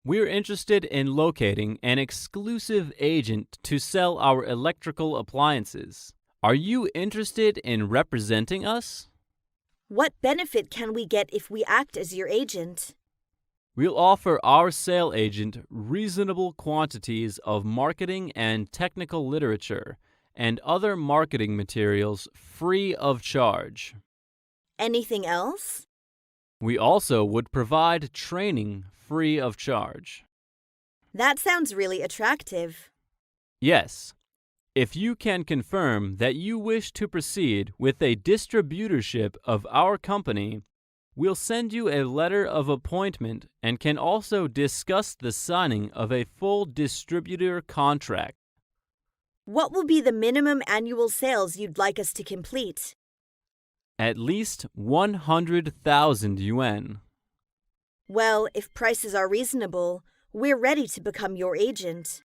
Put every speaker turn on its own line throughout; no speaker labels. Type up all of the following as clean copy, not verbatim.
We're interested in locating an exclusive agent to sell our electrical appliances. Are you interested in representing us?
What benefit can we get if we act as your agent?
We'll offer our sale agent reasonable quantities of marketing and technical literature and other marketing materials free of charge.
Anything else?
We also would provide training free of charge.
That sounds really attractive.
Yes, if you can confirm that you wish to proceed with a distributorship of our company, we'll send you a letter of appointment and can also discuss the signing of a full distributor contract.
What will be the minimum annual sales you'd like us to complete?
At least 100,000 yuan.
Well, if prices are reasonable, we're ready to become your agent.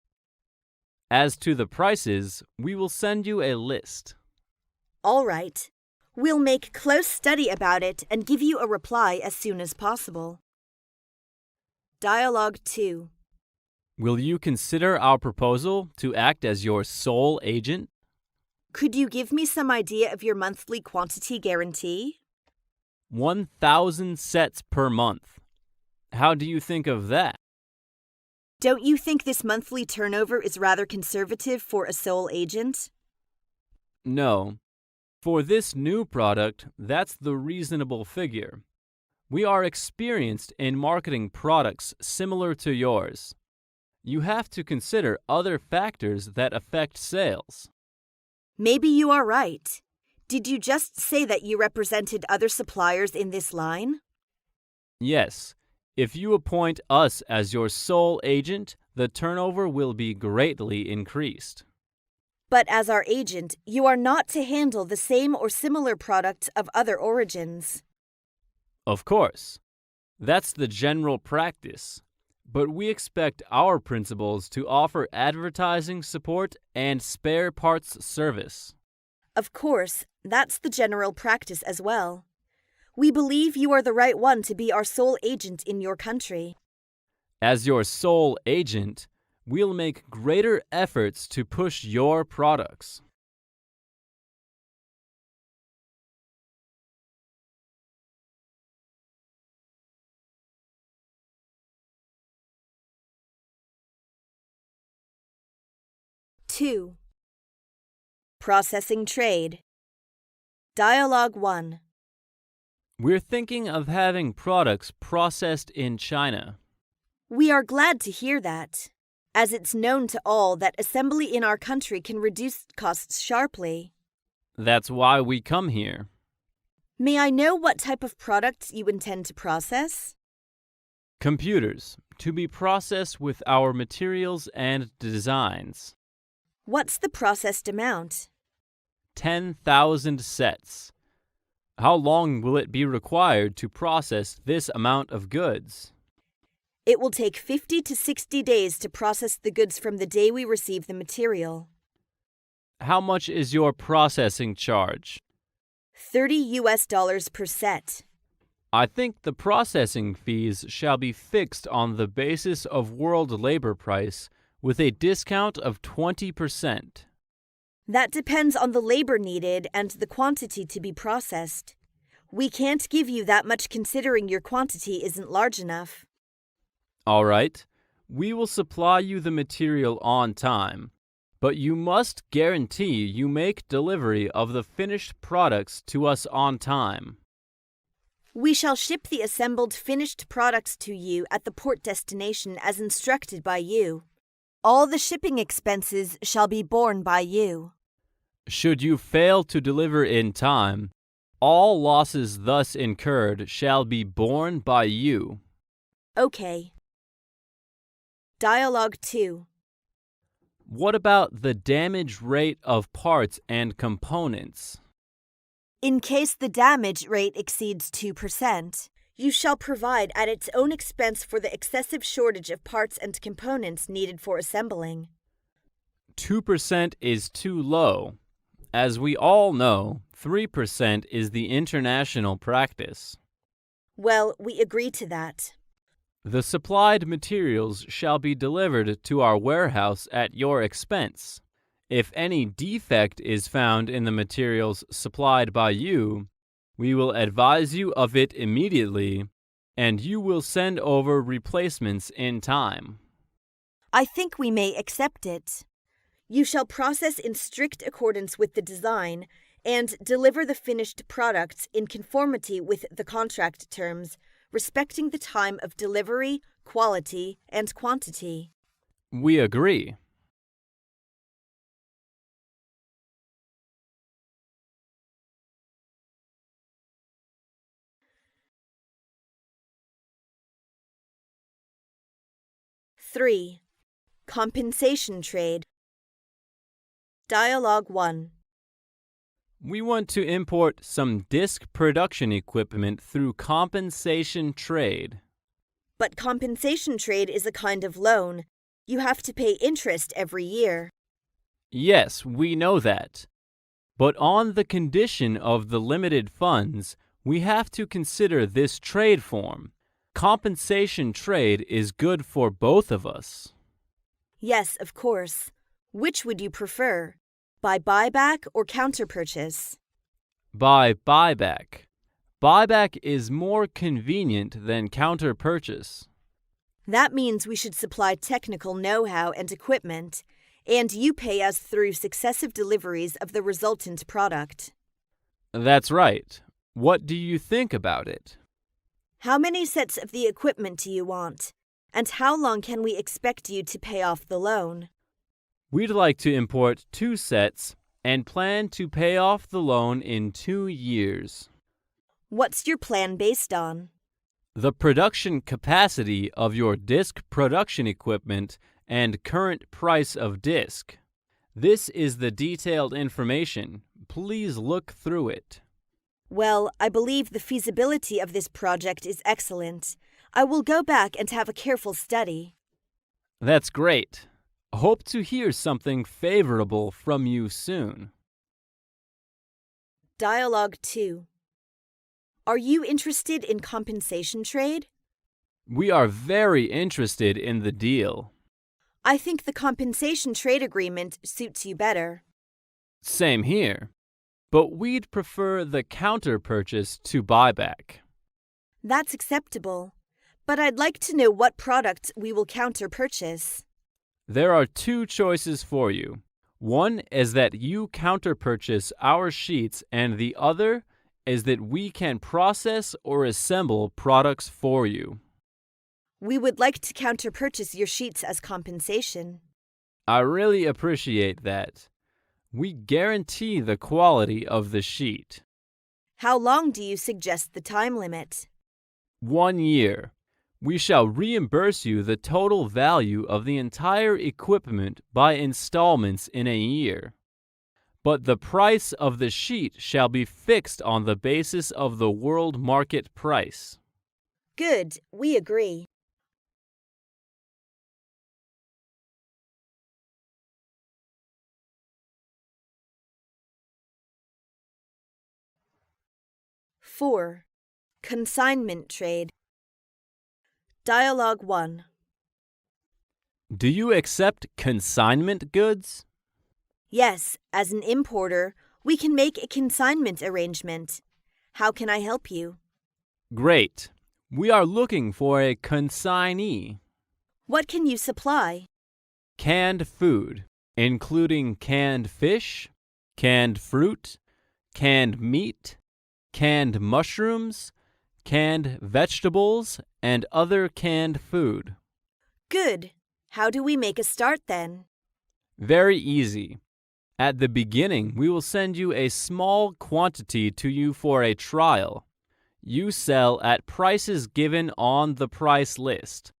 As to the prices, we will send you a list.
All right. We'll make close study about it and give you a reply as soon as possible. Dialogue 2.
Will you consider our proposal to act as your sole agent?
Could you give me some idea of your monthly quantity guarantee?
1,000 sets per month. How do you think of that?
Don't you think this monthly turnover is rather conservative for a sole agent?
No. For this new product, that's the reasonable figure. We are experienced in marketing products similar to yours. You have to consider other factors that affect sales.
Maybe you are right. Did you just say that you represented other suppliers in this line?
Yes. If you appoint us as your sole agent, the turnover will be greatly increased.
But as our agent, you are not to handle the same or similar products of other origins.
Of course. That's the general practice. But we expect our principals to offer advertising support and spare parts service.
Of course, that's the general practice as well. We believe you are the right one to be our sole agent in your country.
As your sole agent, we'll make greater efforts to push your products.
Two. Processing trade. Dialogue 1.
We're thinking of having products processed in China.
We are glad to hear that, as it's known to all that assembly in our country can reduce costs sharply.
That's why we come here.
May I know what type of products you intend to process?
Computers, to be processed with our materials and designs.
What's the processed amount?
10,000 sets. How long will it be required to process this amount of goods?
It will take 50 to 60 days to process the goods from the day we receive the material.
How much is your processing charge?
$30 per set.
I think the processing fees shall be fixed on the basis of world labor price with a discount of 20%.
That depends on the labor needed and the quantity to be processed. We can't give you that much considering your quantity isn't large enough.
All right, we will supply you the material on time, but you must guarantee you make delivery of the finished products to us on time.
We shall ship the assembled finished products to you at the port destination as instructed by you. All the shipping expenses shall be borne by you.
Should you fail to deliver in time, all losses thus incurred shall be borne by you.
Okay. Dialogue 2.
What about the damage rate of parts and components?
In case the damage rate exceeds 2%, you shall provide at its own expense for the excessive shortage of parts and components needed for assembling.
2% is too low. As we all know, 3% is the international practice.
Well, we agree to that.
The supplied materials shall be delivered to our warehouse at your expense. If any defect is found in the materials supplied by you, we will advise you of it immediately, and you will send over replacements in time.
I think we may accept it. You shall process in strict accordance with the design and deliver the finished products in conformity with the contract terms, respecting the time of delivery, quality, and quantity.
We agree.
Three. Compensation trade. Dialogue 1.
We want to import some disc production equipment through compensation trade.
But compensation trade is a kind of loan. You have to pay interest every year.
Yes, we know that. But on the condition of the limited funds, we have to consider this trade form. Compensation trade is good for both of us.
Yes, of course. Which would you prefer? By buyback or counterpurchase?
By buyback. Buyback is more convenient than counterpurchase.
That means we should supply technical know-how and equipment, and you pay us through successive deliveries of the resultant product.
That's right. What do you think about it?
How many sets of the equipment do you want? And how long can we expect you to pay off the loan?
We'd like to import 2 sets and plan to pay off the loan in 2 years.
What's your plan based on?
The production capacity of your disc production equipment and current price of disc. This is the detailed information. Please look through it.
Well, I believe the feasibility of this project is excellent. I will go back and have a careful study.
That's great. Hope to hear something favorable from you soon.
Dialogue 2. Are you interested in compensation trade?
We are very interested in the deal.
I think the compensation trade agreement suits you better.
Same here. But we'd prefer the counter-purchase to buyback.
That's acceptable. But I'd like to know what products we will counter-purchase.
There are 2 choices for you. One is that you counter-purchase our sheets, and the other is that we can process or assemble products for you.
We would like to counter-purchase your sheets as compensation.
I really appreciate that. We guarantee the quality of the sheet.
How long do you suggest the time limit?
1 year. We shall reimburse you the total value of the entire equipment by installments in a year. But the price of the sheet shall be fixed on the basis of the world market price.
Good, we agree. Four. Consignment trade. Dialogue 1.
Do you accept consignment goods?
Yes, as an importer, we can make a consignment arrangement. How can I help you?
Great. We are looking for a consignee.
What can you supply?
Canned food, including canned fish, canned fruit, canned meat, canned mushrooms, canned vegetables, and other canned food.
Good. How do we make a start then?
Very easy. At the beginning, we will send you a small quantity to you for a trial. You sell at prices given on the price list.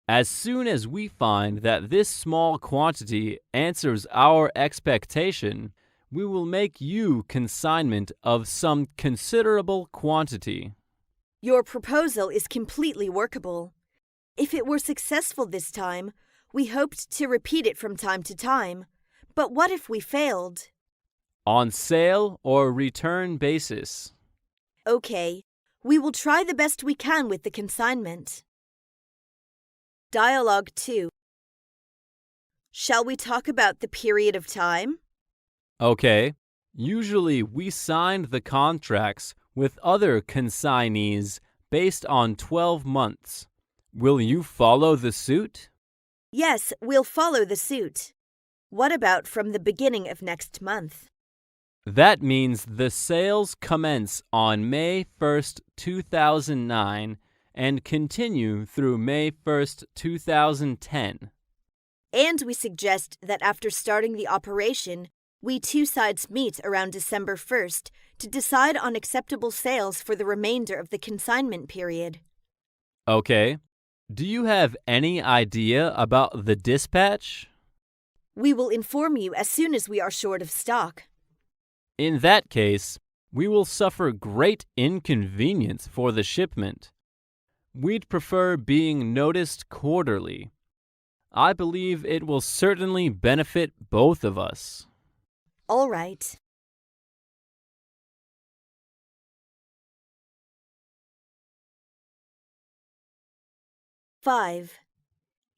As soon as we find that this small quantity answers our expectation, we will make you consignment of some considerable quantity.
Your proposal is completely workable. If it were successful this time, we hoped to repeat it from time to time. But what if we failed?
On sale or return basis.
Okay, we will try the best we can with the consignment. Dialogue 2. Shall we talk about the period of time?
Okay. Usually we signed the contracts with other consignees based on 12 months. Will you follow the suit?
Yes, we'll follow the suit. What about from the beginning of next month?
That means the sales commence on May 1st, 2009 and continue through May 1st, 2010.
And we suggest that after starting the operation, we two sides meet around December 1st to decide on acceptable sales for the remainder of the consignment period.
Okay. Do you have any idea about the dispatch?
We will inform you as soon as we are short of stock.
In that case, we will suffer great inconvenience for the shipment. We'd prefer being noticed quarterly. I believe it will certainly benefit both of us.
All right. Five.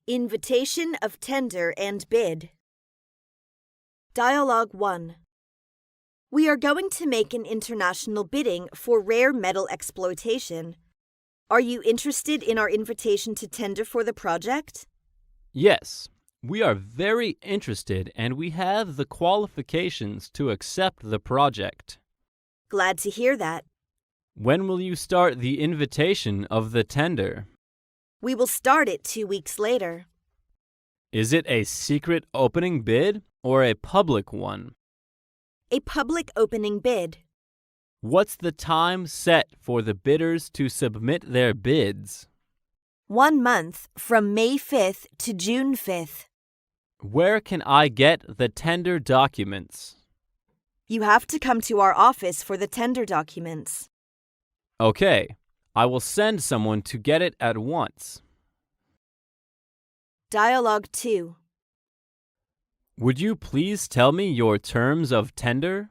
Invitation of tender and bid. Dialogue 1. We are going to make an international bidding for rare metal exploitation. Are you interested in our invitation to tender for the project?
Yes, we are very interested and we have the qualifications to accept the project.
Glad to hear that.
When will you start the invitation of the tender?
We will start it 2 weeks later.
Is it a secret opening bid or a public one?
A public opening bid.
What's the time set for the bidders to submit their bids?
1 month from May 5th to June 5th.
Where can I get the tender documents?
You have to come to our office for the tender documents.
Okay, I will send someone to get it at once.
Dialogue 2.
Would you please tell me your terms of tender?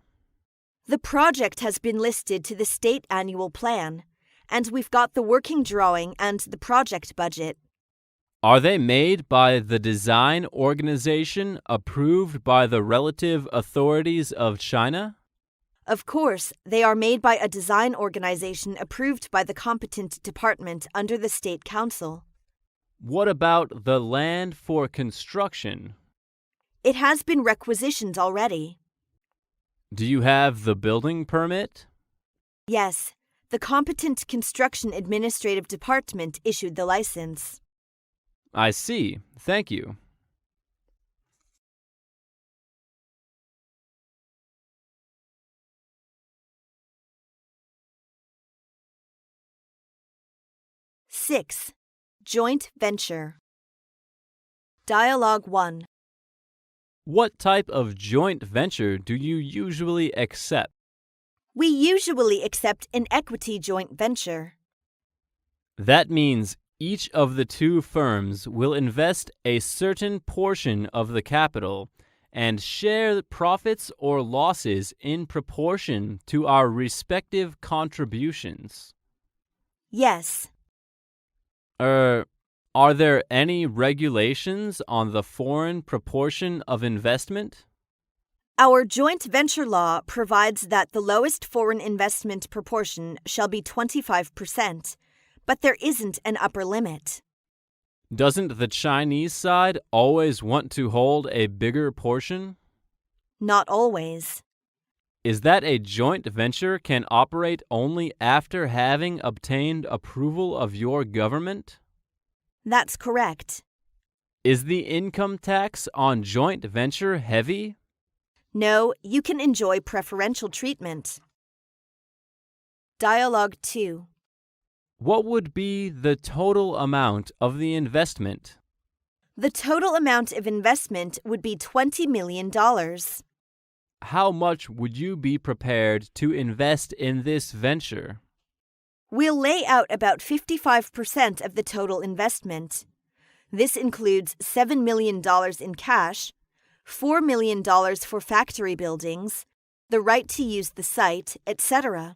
The project has been listed to the state annual plan, and we've got the working drawing and the project budget.
Are they made by the design organization approved by the relative authorities of China?
Of course, they are made by a design organization approved by the competent department under the State Council.
What about the land for construction?
It has been requisitioned already.
Do you have the building permit?
Yes, the competent construction administrative department issued the license.
I see. Thank you.
Six. Joint venture. Dialogue 1.
What type of joint venture do you usually accept?
We usually accept an equity joint venture.
That means each of the two firms will invest a certain portion of the capital and share the profits or losses in proportion to our respective contributions.
Yes.
Are there any regulations on the foreign proportion of investment?
Our joint venture law provides that the lowest foreign investment proportion shall be 25%, but there isn't an upper limit.
Doesn't the Chinese side always want to hold a bigger portion?
Not always.
Is that a joint venture can operate only after having obtained approval of your government?
That's correct.
Is the income tax on joint venture heavy?
No, you can enjoy preferential treatment. Dialogue 2.
What would be the total amount of the investment?
The total amount of investment would be $20 million.
How much would you be prepared to invest in this venture?
We'll lay out about 55% of the total investment. This includes $7 million in cash, $4 million for factory buildings, the right to use the site, etc.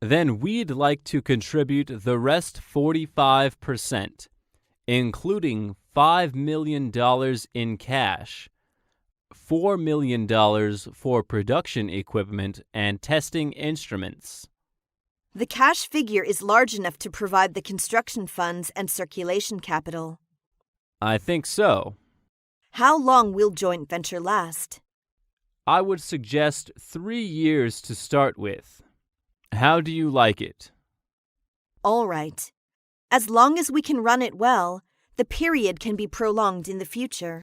Then we'd like to contribute the rest 45%. including $5 million in cash, $4 million for production equipment and testing instruments.
The cash figure is large enough to provide the construction funds and circulation capital.
I think so.
How long will joint venture last?
I would suggest 3 years to start with. How do you like it?
All right. As long as we can run it well, the period can be prolonged in the future.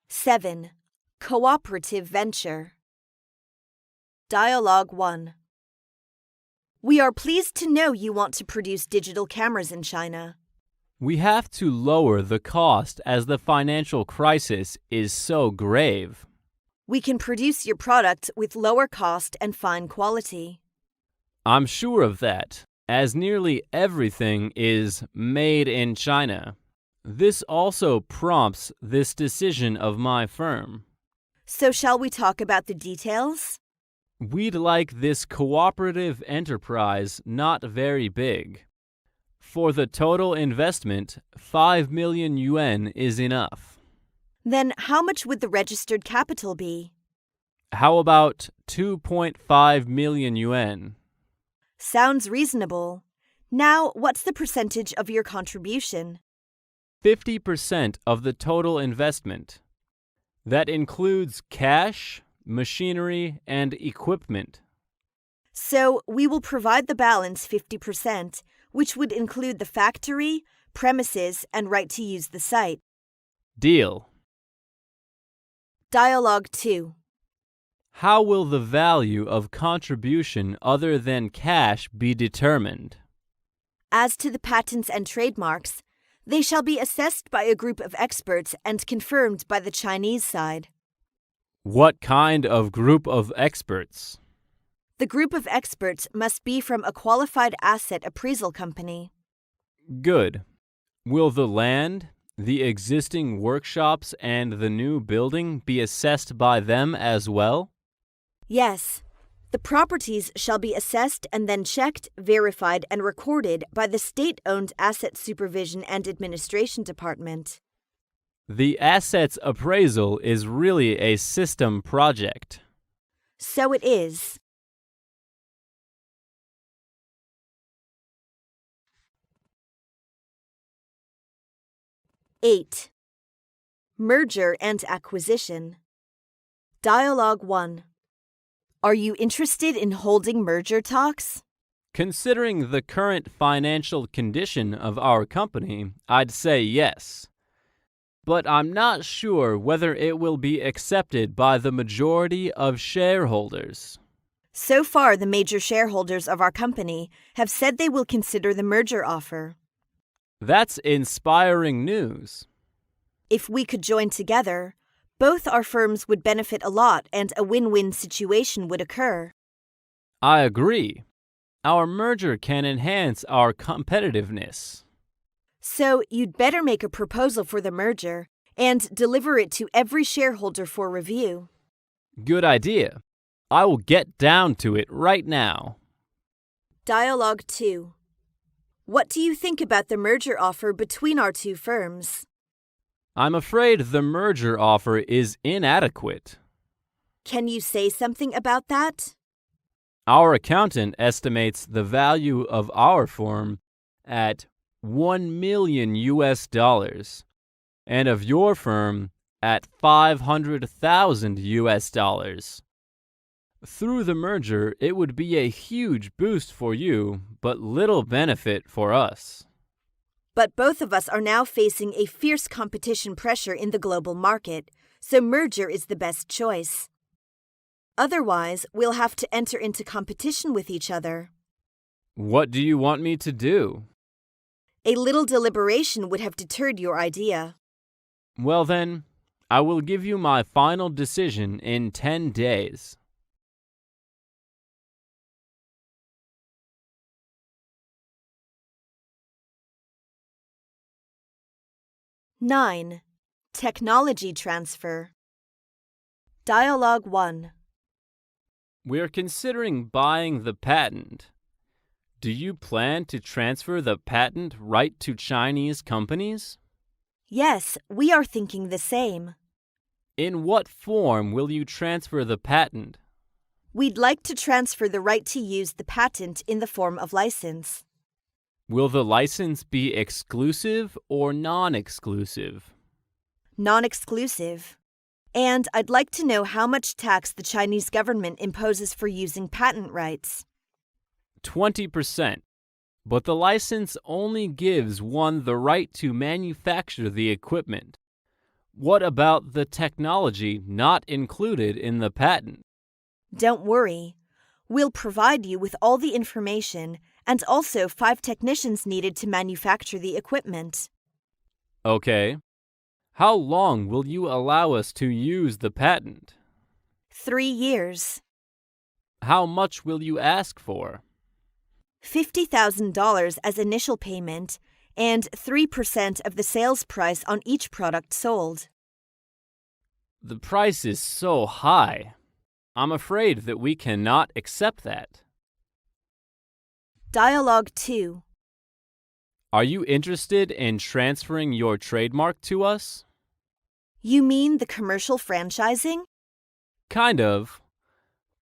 Seven. Cooperative venture. Dialogue 1. We are pleased to know you want to produce digital cameras in China.
We have to lower the cost as the financial crisis is so grave.
We can produce your product with lower cost and fine quality.
I'm sure of that, as nearly everything is made in China. This also prompts this decision of my firm.
So shall we talk about the details?
We'd like this cooperative enterprise not very big. For the total investment, 5 million yuan is enough.
Then how much would the registered capital be?
How about 2.5 million yuan?
Sounds reasonable. Now, what's the percentage of your contribution?
50% of the total investment. That includes cash, machinery, and equipment.
So we will provide the balance 50%, which would include the factory, premises, and right to use the site.
Deal.
Dialogue 2.
How will the value of contribution other than cash be determined?
As to the patents and trademarks, they shall be assessed by a group of experts and confirmed by the Chinese side.
What kind of group of experts?
The group of experts must be from a qualified asset appraisal company.
Good. Will the land, the existing workshops, and the new building be assessed by them as well?
Yes. The properties shall be assessed and then checked, verified, and recorded by the state-owned Asset Supervision and Administration Department.
The assets appraisal is really a system project.
So it is. Eight. Merger and acquisition. Dialogue 1. Are you interested in holding merger talks?
Considering the current financial condition of our company, I'd say yes. But I'm not sure whether it will be accepted by the majority of shareholders.
So far, the major shareholders of our company have said they will consider the merger offer.
That's inspiring news.
If we could join together, both our firms would benefit a lot and a win-win situation would occur.
I agree. Our merger can enhance our competitiveness.
So you'd better make a proposal for the merger and deliver it to every shareholder for review.
Good idea. I will get down to it right now.
Dialogue 2. What do you think about the merger offer between our two firms?
I'm afraid the merger offer is inadequate.
Can you say something about that?
Our accountant estimates the value of our firm at $1 million and of your firm at $500,000. Through the merger, it would be a huge boost for you, but little benefit for us.
But both of us are now facing a fierce competition pressure in the global market, so merger is the best choice. Otherwise, we'll have to enter into competition with each other.
What do you want me to do?
A little deliberation would have deterred your idea.
Well then, I will give you my final decision in 10 days.
Nine. Technology transfer. Dialogue 1.
We're considering buying the patent. Do you plan to transfer the patent right to Chinese companies?
Yes, we are thinking the same.
In what form will you transfer the patent?
We'd like to transfer the right to use the patent in the form of license.
Will the license be exclusive or non-exclusive?
Non-exclusive. And I'd like to know how much tax the Chinese government imposes for using patent rights.
20%. But the license only gives one the right to manufacture the equipment. What about the technology not included in the patent?
Don't worry. We'll provide you with all the information and also 5 technicians needed to manufacture the equipment.
Okay. How long will you allow us to use the patent?
3 years.
How much will you ask for?
$50,000 as initial payment and 3% of the sales price on each product sold.
The price is so high. I'm afraid that we cannot accept that.
Dialogue 2.
Are you interested in transferring your trademark to us?
You mean the commercial franchising?
Kind of,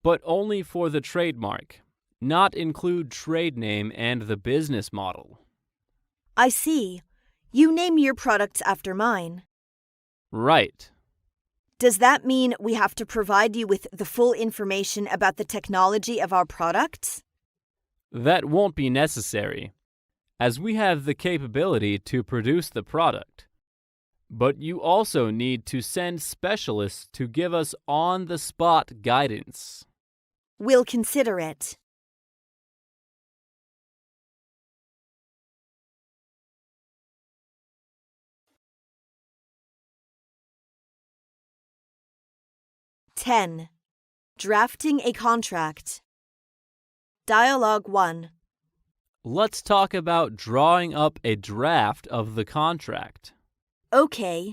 but only for the trademark, not include trade name and the business model.
I see. You name your products after mine.
Right.
Does that mean we have to provide you with the full information about the technology of our products?
That won't be necessary, as we have the capability to produce the product. But you also need to send specialists to give us on-the-spot guidance.
We'll consider it. (10) Drafting a contract. Dialogue 1.
Let's talk about drawing up a draft of the contract.
Okay.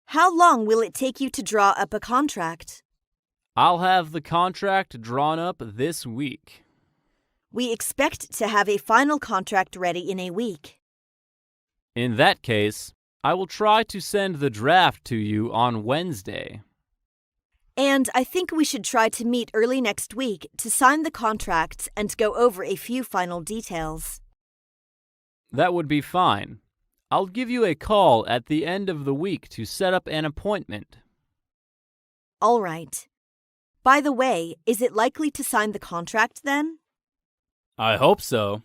How long will it take you to draw up a contract?
I'll have the contract drawn up this week.
We expect to have a final contract ready in a week.
In that case, I will try to send the draft to you on Wednesday.
And I think we should try to meet early next week to sign the contracts and go over a few final details.
That would be fine. I'll give you a call at the end of the week to set up an appointment.
All right. By the way, is it likely to sign the contract then?
I hope so.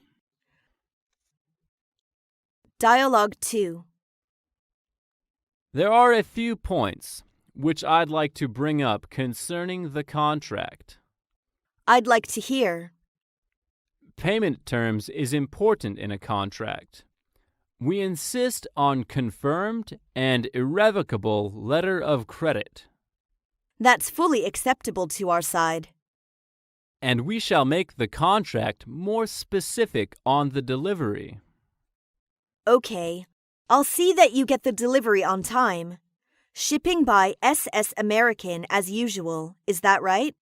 Dialogue 2.
There are a few points which I'd like to bring up concerning the contract.
I'd like to hear.
Payment terms is important in a contract. We insist on confirmed and irrevocable letter of credit.
That's fully acceptable to our side.
And we shall make the contract more specific on the delivery.
Okay. I'll see that you get the delivery on time. Shipping by SS American as usual, is that right?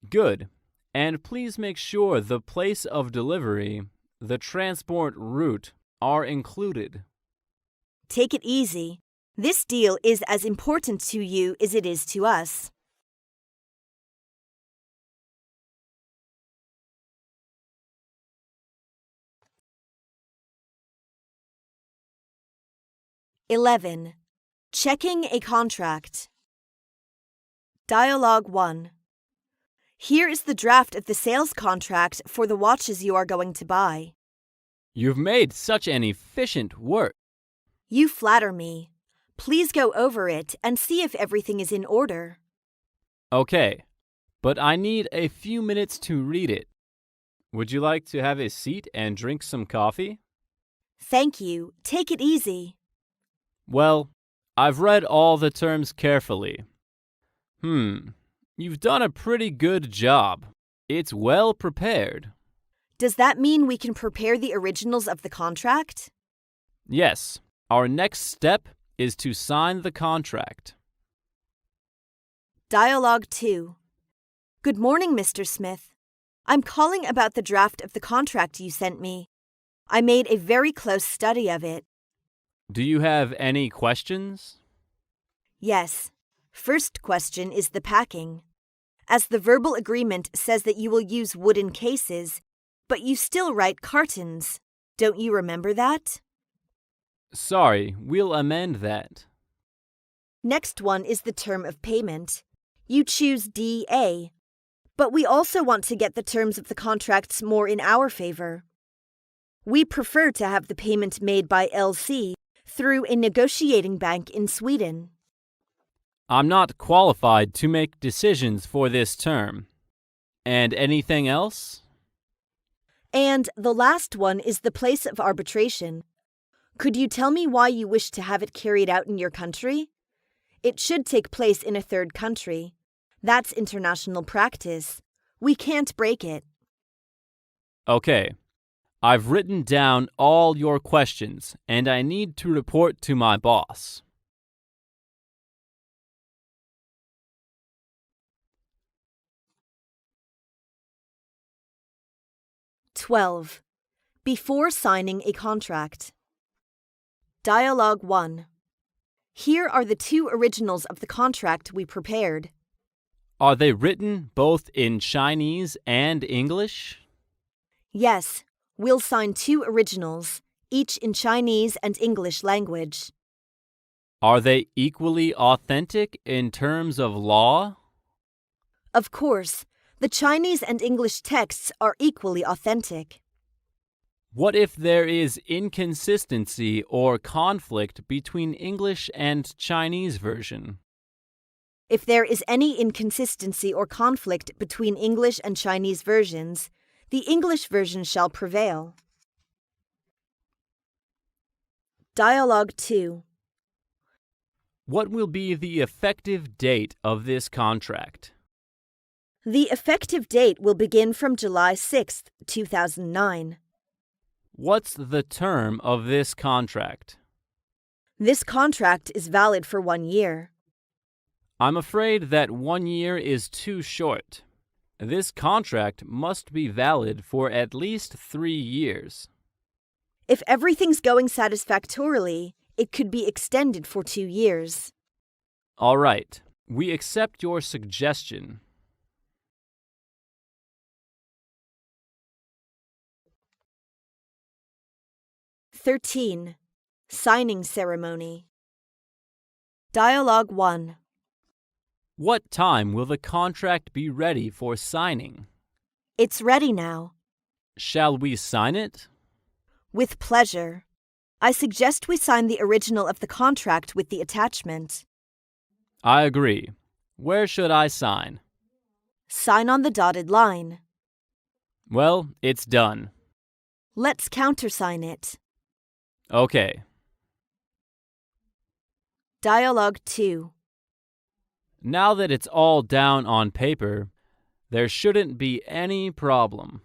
Good. And please make sure the place of delivery, the transport route, are included.
Take it easy. This deal is as important to you as it is to us. (11) Checking a contract. Dialogue 1. Here is the draft of the sales contract for the watches you are going to buy.
You've made such an efficient work.
You flatter me. Please go over it and see if everything is in order.
Okay, but I need a few minutes to read it. Would you like to have a seat and drink some coffee?
Thank you. Take it easy.
Well, I've read all the terms carefully. You've done a pretty good job. It's well prepared.
Does that mean we can prepare the originals of the contract?
Yes, our next step is to sign the contract.
Dialogue 2. Good morning, Mr. Smith. I'm calling about the draft of the contract you sent me. I made a very close study of it.
Do you have any questions?
Yes. First question is the packing. As the verbal agreement says that you will use wooden cases, but you still write cartons. Don't you remember that?
Sorry, we'll amend that.
Next one is the term of payment. You choose DA, but we also want to get the terms of the contracts more in our favor. We prefer to have the payment made by LC through a negotiating bank in Sweden.
I'm not qualified to make decisions for this term. And anything else?
And the last one is the place of arbitration. Could you tell me why you wish to have it carried out in your country? It should take place in a third country. That's international practice. We can't break it.
Okay. I've written down all your questions, and I need to report to my boss.
(12) Before signing a contract. Dialogue 1. Here are the 2 originals of the contract we prepared.
Are they written both in Chinese and English?
Yes, we'll sign 2 originals, each in Chinese and English language.
Are they equally authentic in terms of law?
Of course, the Chinese and English texts are equally authentic.
What if there is inconsistency or conflict between English and Chinese version?
If there is any inconsistency or conflict between English and Chinese versions, the English version shall prevail. Dialogue 2.
What will be the effective date of this contract?
The effective date will begin from July 6, 2009.
What's the term of this contract?
This contract is valid for 1 year.
I'm afraid that 1 year is too short. This contract must be valid for at least 3 years.
If everything's going satisfactorily, it could be extended for 2 years.
All right, we accept your suggestion.
(13) Signing ceremony. Dialogue 1.
What time will the contract be ready for signing?
It's ready now.
Shall we sign it?
With pleasure. I suggest we sign the original of the contract with the attachment.
I agree. Where should I sign?
Sign on the dotted line.
Well, it's done.
Let's countersign it.
Okay.
Dialogue 2.
Now that it's all down on paper, there shouldn't be any problem.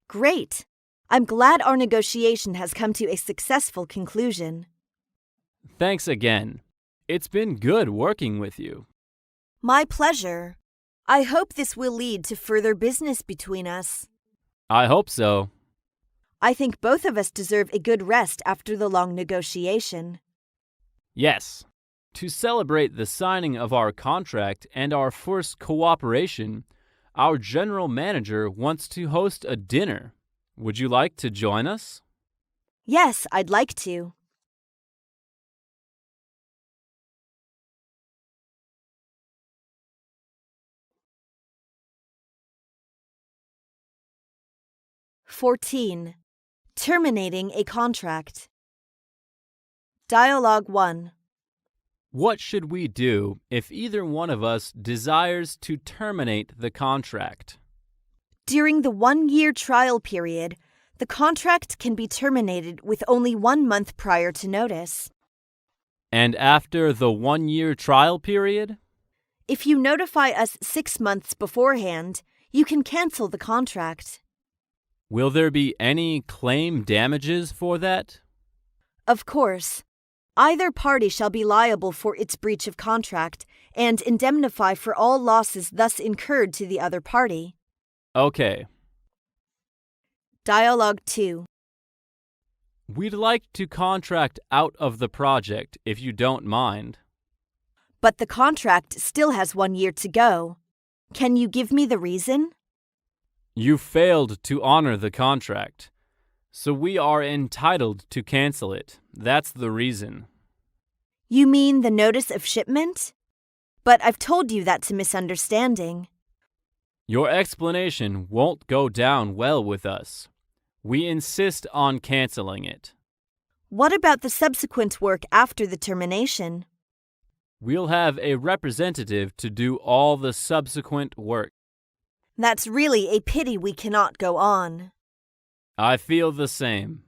Great! I'm glad our negotiation has come to a successful conclusion.
Thanks again. It's been good working with you.
My pleasure. I hope this will lead to further business between us.
I hope so.
I think both of us deserve a good rest after the long negotiation.
Yes. To celebrate the signing of our contract and our first cooperation, our general manager wants to host a dinner. Would you like to join us?
Yes, I'd like to. (14) Terminating a contract. Dialogue 1.
What should we do if either one of us desires to terminate the contract?
During the 1-year trial period, the contract can be terminated with only 1 month prior to notice.
And after the 1-year trial period?
If you notify us 6 months beforehand, you can cancel the contract.
Will there be any claim damages for that?
Of course. Either party shall be liable for its breach of contract, and indemnify for all losses thus incurred to the other party.
Okay.
Dialogue 2.
We'd like to contract out of the project if you don't mind.
But the contract still has 1 year to go. Can you give me the reason?
You failed to honor the contract, so we are entitled to cancel it. That's the reason.
You mean the notice of shipment? But I've told you that's a misunderstanding.
Your explanation won't go down well with us. We insist on canceling it.
What about the subsequent work after the termination?
We'll have a representative to do all the subsequent work.
That's really a pity we cannot go on.
I feel the same.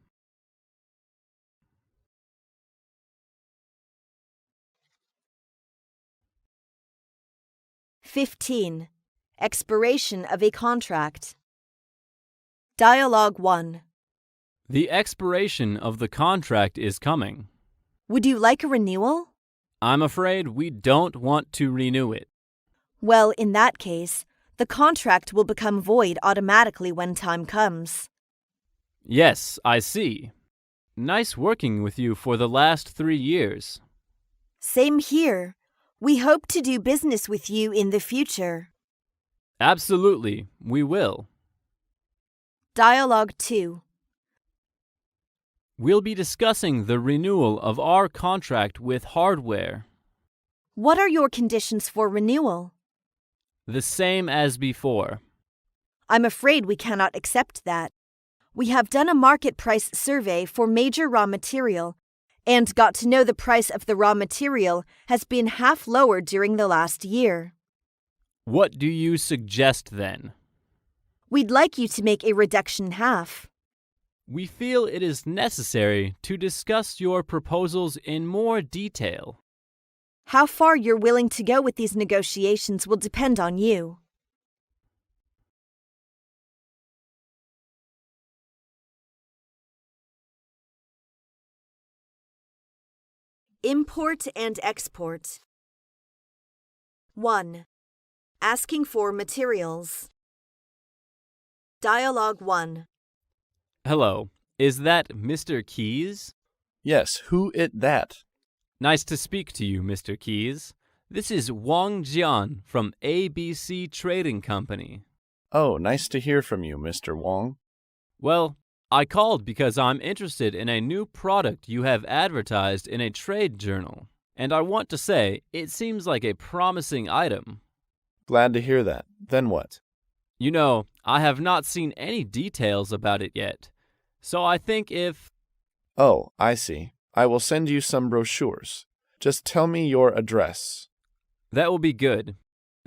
(15) Expiration of a contract. Dialogue 1.
The expiration of the contract is coming.
Would you like a renewal?
I'm afraid we don't want to renew it.
Well, in that case, the contract will become void automatically when time comes.
Yes, I see. Nice working with you for the last 3 years.
Same here. We hope to do business with you in the future.
Absolutely, we will.
Dialogue 2.
We'll be discussing the renewal of our contract with hardware.
What are your conditions for renewal?
The same as before.
I'm afraid we cannot accept that. We have done a market price survey for major raw material and got to know the price of the raw material has been half lower during the last year.
What do you suggest then?
We'd like you to make a reduction half.
We feel it is necessary to discuss your proposals in more detail.
How far you're willing to go with these negotiations will depend on you. Import and export. 1. Asking for materials. Dialogue 1.
Hello, is that Mr. Keys?
Yes, who it that?
Nice to speak to you, Mr. Keys. This is Wang Jian from ABC Trading Company.
Oh, nice to hear from you, Mr. Wong.
Well, I called because I'm interested in a new product you have advertised in a trade journal, and I want to say it seems like a promising item.
Glad to hear that. Then what?
You know, I have not seen any details about it yet, so I think if...
Oh, I see. I will send you some brochures. Just tell me your address.
That will be good.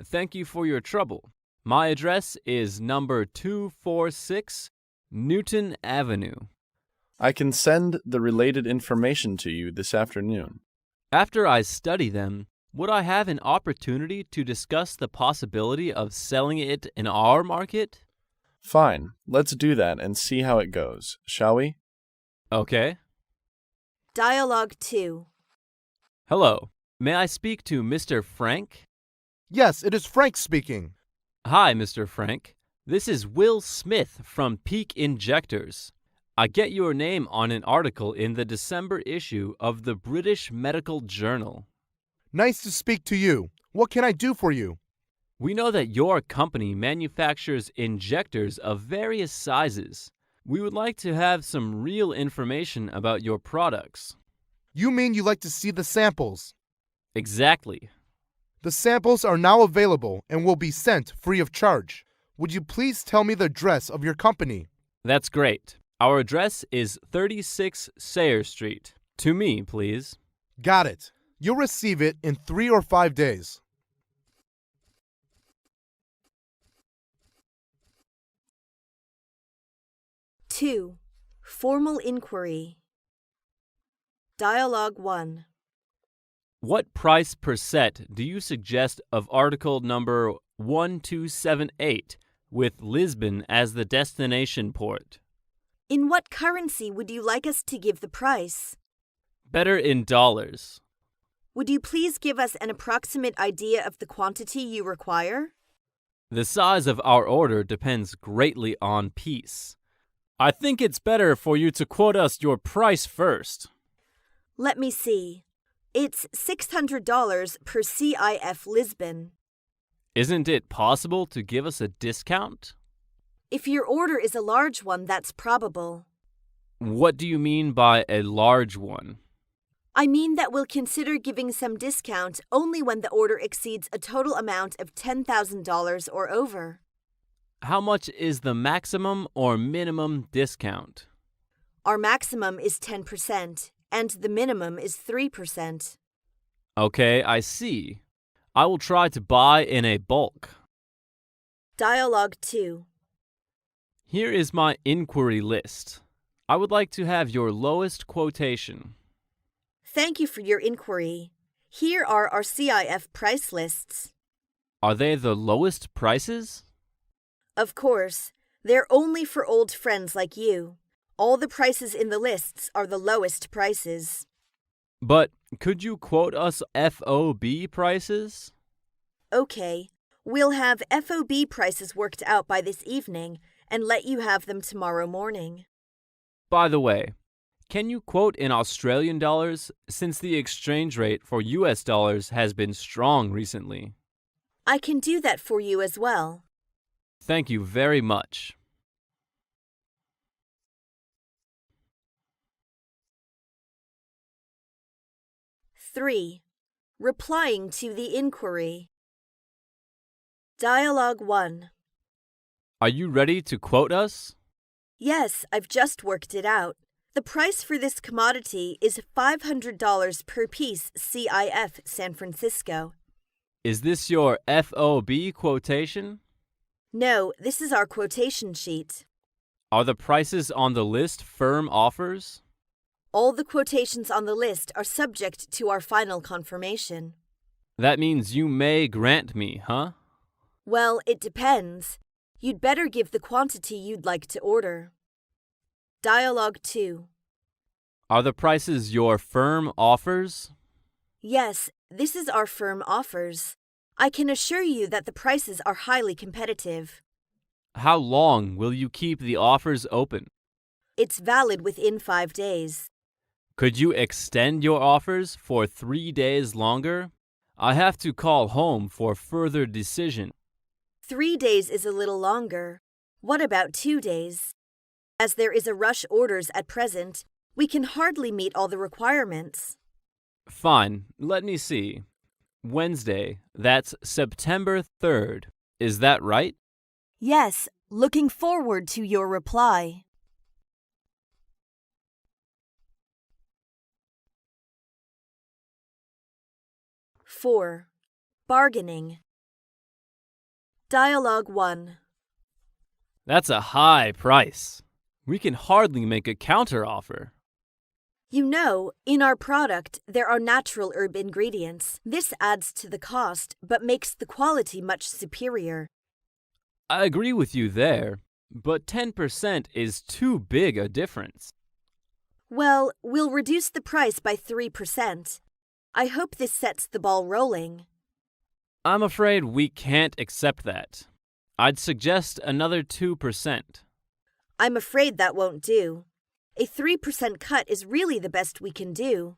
Thank you for your trouble. My address is number 246 Newton Avenue.
I can send the related information to you this afternoon.
After I study them, would I have an opportunity to discuss the possibility of selling it in our market?
Fine. Let's do that and see how it goes, shall we?
Okay.
Dialogue 2.
Hello. May I speak to Mr. Frank?
Yes, it is Frank speaking.
Hi, Mr. Frank. This is Will Smith from Peak Injectors. I get your name on an article in the December issue of the British Medical Journal.
Nice to speak to you. What can I do for you?
We know that your company manufactures injectors of various sizes. We would like to have some real information about your products.
You mean you like to see the samples?
Exactly.
The samples are now available and will be sent free of charge. Would you please tell me the address of your company?
That's great. Our address is 36 Sayre Street. To me, please.
Got it. You'll receive it in 3 or 5 days.
(2) Formal inquiry. Dialogue 1.
What price per set do you suggest of article number 1278 with Lisbon as the destination port?
In what currency would you like us to give the price?
Better in dollars.
Would you please give us an approximate idea of the quantity you require?
The size of our order depends greatly on piece. I think it's better for you to quote us your price first.
Let me see. It's $600 per CIF Lisbon.
Isn't it possible to give us a discount?
If your order is a large one, that's probable.
What do you mean by a large one?
I mean that we'll consider giving some discount only when the order exceeds a total amount of $10,000 or over.
How much is the maximum or minimum discount?
Our maximum is 10%, and the minimum is 3%.
Okay, I see. I will try to buy in a bulk.
Dialogue 2.
Here is my inquiry list. I would like to have your lowest quotation.
Thank you for your inquiry. Here are our CIF price lists.
Are they the lowest prices?
Of course, they're only for old friends like you. All the prices in the lists are the lowest prices.
But could you quote us FOB prices?
Okay, we'll have FOB prices worked out by this evening and let you have them tomorrow morning.
By the way, can you quote in Australian dollars since the exchange rate for US dollars has been strong recently?
I can do that for you as well.
Thank you very much.
Three. Replying to the inquiry. Dialogue 1.
Are you ready to quote us?
Yes, I've just worked it out. The price for this commodity is $500 per piece CIF San Francisco.
Is this your FOB quotation?
No, this is our quotation sheet.
Are the prices on the list firm offers?
All the quotations on the list are subject to our final confirmation.
That means you may grant me, huh?
Well, it depends. You'd better give the quantity you'd like to order. Dialogue 2.
Are the prices your firm offers?
Yes, this is our firm offers. I can assure you that the prices are highly competitive.
How long will you keep the offers open?
It's valid within 5 days.
Could you extend your offers for 3 days longer? I have to call home for further decision.
3 days is a little longer. What about 2 days? As there is a rush orders at present, we can hardly meet all the requirements.
Fine, let me see. Wednesday, that's September 3rd. Is that right?
Yes, looking forward to your reply. Four. Bargaining. Dialogue 1.
That's a high price. We can hardly make a counteroffer.
You know, in our product, there are natural herb ingredients. This adds to the cost, but makes the quality much superior.
I agree with you there, but 10% is too big a difference.
Well, we'll reduce the price by 3%. I hope this sets the ball rolling.
I'm afraid we can't accept that. I'd suggest another 2%.
I'm afraid that won't do. A 3% cut is really the best we can do.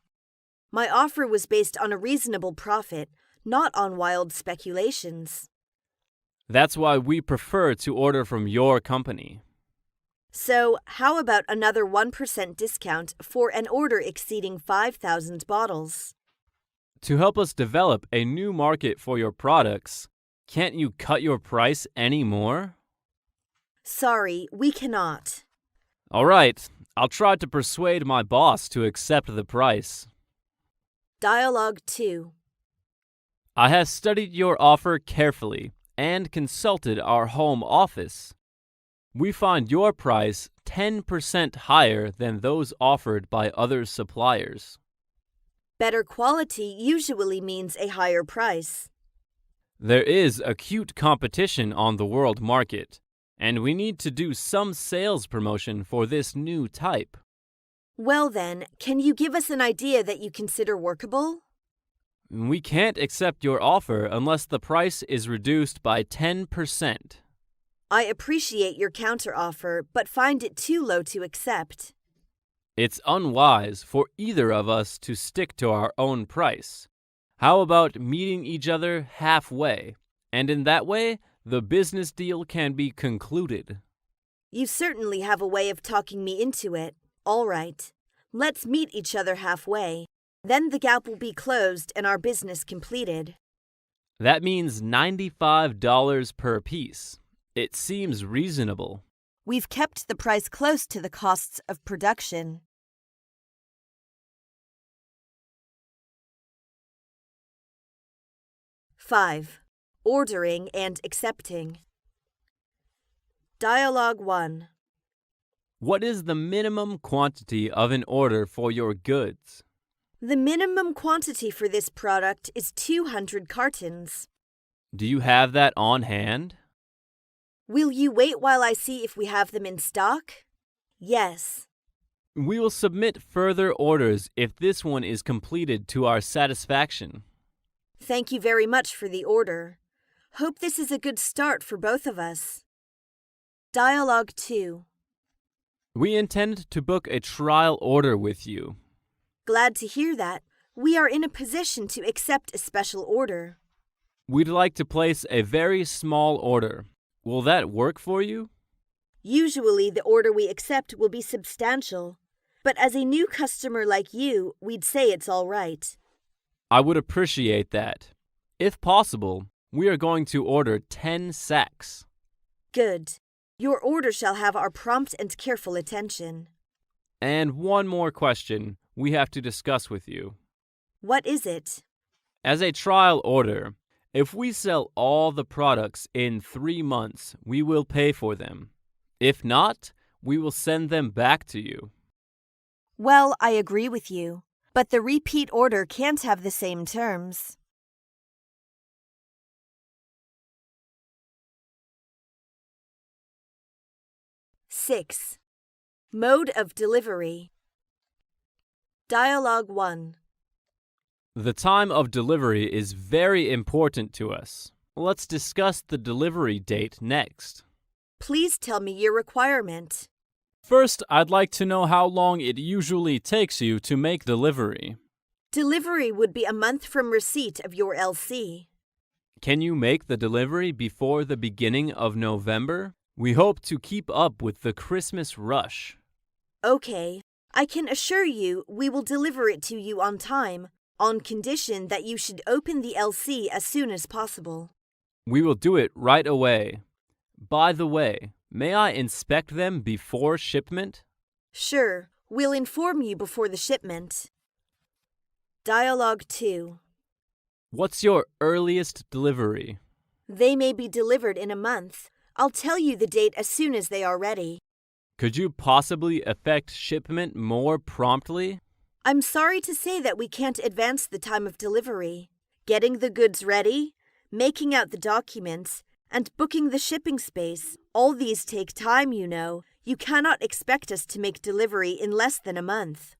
My offer was based on a reasonable profit, not on wild speculations.
That's why we prefer to order from your company.
So, how about another 1% discount for an order exceeding 5,000 bottles?
To help us develop a new market for your products, can't you cut your price any more?
Sorry, we cannot.
All right, I'll try to persuade my boss to accept the price.
Dialogue 2.
I have studied your offer carefully and consulted our home office. We find your price 10% higher than those offered by other suppliers.
Better quality usually means a higher price.
There is acute competition on the world market, and we need to do some sales promotion for this new type.
Well then, can you give us an idea that you consider workable?
We can't accept your offer unless the price is reduced by 10%.
I appreciate your counteroffer, but find it too low to accept.
It's unwise for either of us to stick to our own price. How about meeting each other halfway? And in that way, the business deal can be concluded.
You certainly have a way of talking me into it. All right. Let's meet each other halfway. Then the gap will be closed and our business completed.
That means $95 per piece. It seems reasonable.
We've kept the price close to the costs of production. Five. Ordering and accepting. Dialogue 1.
What is the minimum quantity of an order for your goods?
The minimum quantity for this product is 200 cartons.
Do you have that on hand?
Will you wait while I see if we have them in stock? Yes.
We will submit further orders if this one is completed to our satisfaction.
Thank you very much for the order. Hope this is a good start for both of us. Dialogue 2.
We intend to book a trial order with you.
Glad to hear that. We are in a position to accept a special order.
We'd like to place a very small order. Will that work for you?
Usually the order we accept will be substantial, but as a new customer like you, we'd say it's all right.
I would appreciate that. If possible, we are going to order 10 sacks.
Good. Your order shall have our prompt and careful attention.
And one more question we have to discuss with you.
What is it?
As a trial order, if we sell all the products in 3 months, we will pay for them. If not, we will send them back to you.
Well, I agree with you, but the repeat order can't have the same terms. Six. Mode of delivery. Dialogue 1.
The time of delivery is very important to us. Let's discuss the delivery date next.
Please tell me your requirement.
First, I'd like to know how long it usually takes you to make delivery.
Delivery would be a month from receipt of your LC.
Can you make the delivery before the beginning of November? We hope to keep up with the Christmas rush.
Okay, I can assure you we will deliver it to you on time, on condition that you should open the LC as soon as possible.
We will do it right away. By the way, may I inspect them before shipment?
Sure, we'll inform you before the shipment. Dialogue 2.
What's your earliest delivery?
They may be delivered in a month. I'll tell you the date as soon as they are ready.
Could you possibly effect shipment more promptly?
I'm sorry to say that we can't advance the time of delivery. Getting the goods ready, making out the documents, and booking the shipping space, all these take time, you know. You cannot expect us to make delivery in less than a month.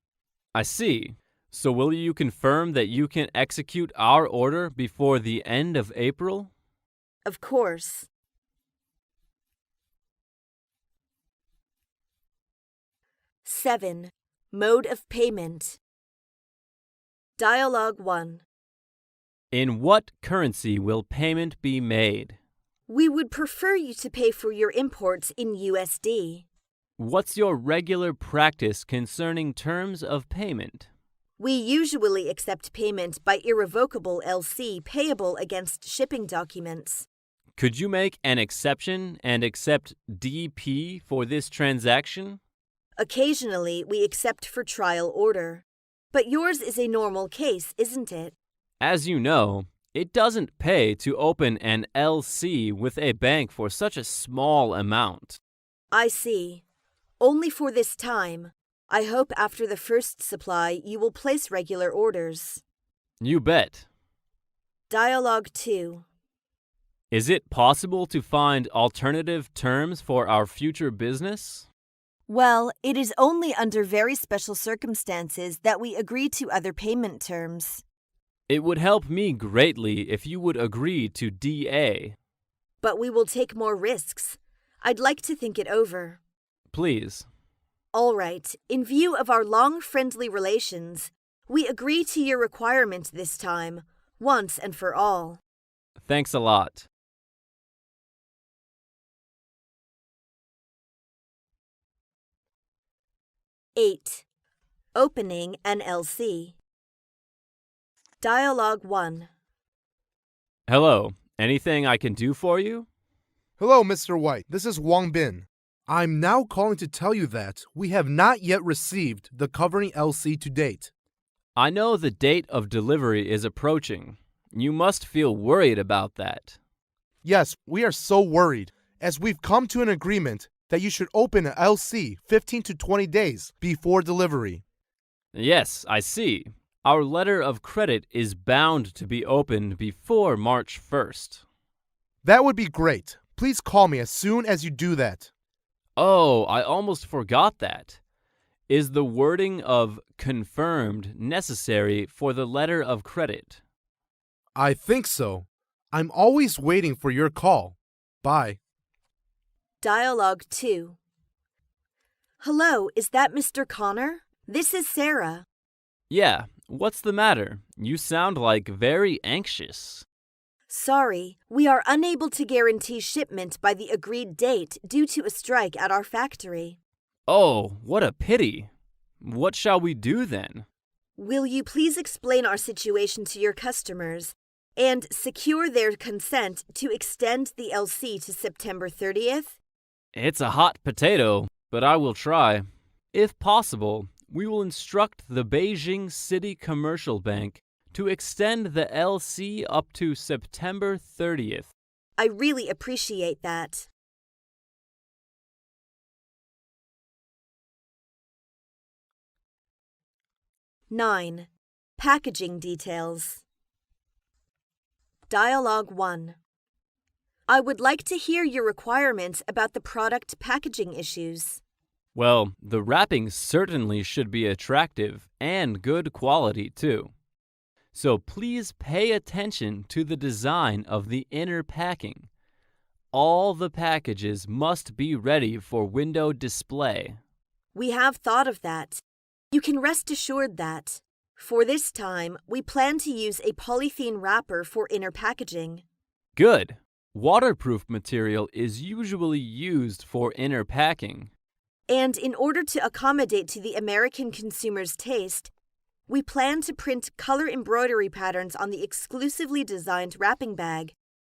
I see. So will you confirm that you can execute our order before the end of April?
Of course. Seven. Mode of payment. Dialogue 1.
In what currency will payment be made?
We would prefer you to pay for your imports in USD.
What's your regular practice concerning terms of payment?
We usually accept payment by irrevocable LC payable against shipping documents.
Could you make an exception and accept DP for this transaction?
Occasionally, we accept for trial order. But yours is a normal case, isn't it?
As you know, it doesn't pay to open an LC with a bank for such a small amount.
I see. Only for this time. I hope after the first supply you will place regular orders.
You bet.
Dialogue 2.
Is it possible to find alternative terms for our future business?
Well, it is only under very special circumstances that we agree to other payment terms.
It would help me greatly if you would agree to DA.
But we will take more risks. I'd like to think it over.
Please.
All right, in view of our long friendly relations, we agree to your requirement this time, once and for all.
Thanks a lot.
Eight. Opening an LC. Dialogue 1.
Hello. Anything I can do for you?
Hello, Mr. White. This is Wang Bin. I'm now calling to tell you that we have not yet received the covering LC to date.
I know the date of delivery is approaching. You must feel worried about that.
Yes, we are so worried, as we've come to an agreement that you should open an LC 15 to 20 days before delivery.
Yes, I see. Our letter of credit is bound to be opened before March 1st.
That would be great. Please call me as soon as you do that.
Oh, I almost forgot that. Is the wording of confirmed necessary for the letter of credit?
I think so. I'm always waiting for your call. Bye.
Dialogue 2. Hello, is that Mr. Connor? This is Sarah.
Yeah, what's the matter? You sound like very anxious.
Sorry, we are unable to guarantee shipment by the agreed date due to a strike at our factory.
Oh, what a pity. What shall we do then?
Will you please explain our situation to your customers and secure their consent to extend the LC to September 30th?
It's a hot potato, but I will try. If possible, we will instruct the Beijing City Commercial Bank to extend the LC up to September 30th.
I really appreciate that. Nine. Packaging details. Dialogue 1. I would like to hear your requirements about the product packaging issues.
Well, the wrapping certainly should be attractive and good quality too. So please pay attention to the design of the inner packing. All the packages must be ready for window display.
We have thought of that. You can rest assured that, for this time, we plan to use a polythene wrapper for inner packaging.
Good. Waterproof material is usually used for inner packing.
And in order to accommodate to the American consumer's taste, we plan to print color embroidery patterns on the exclusively designed wrapping bag.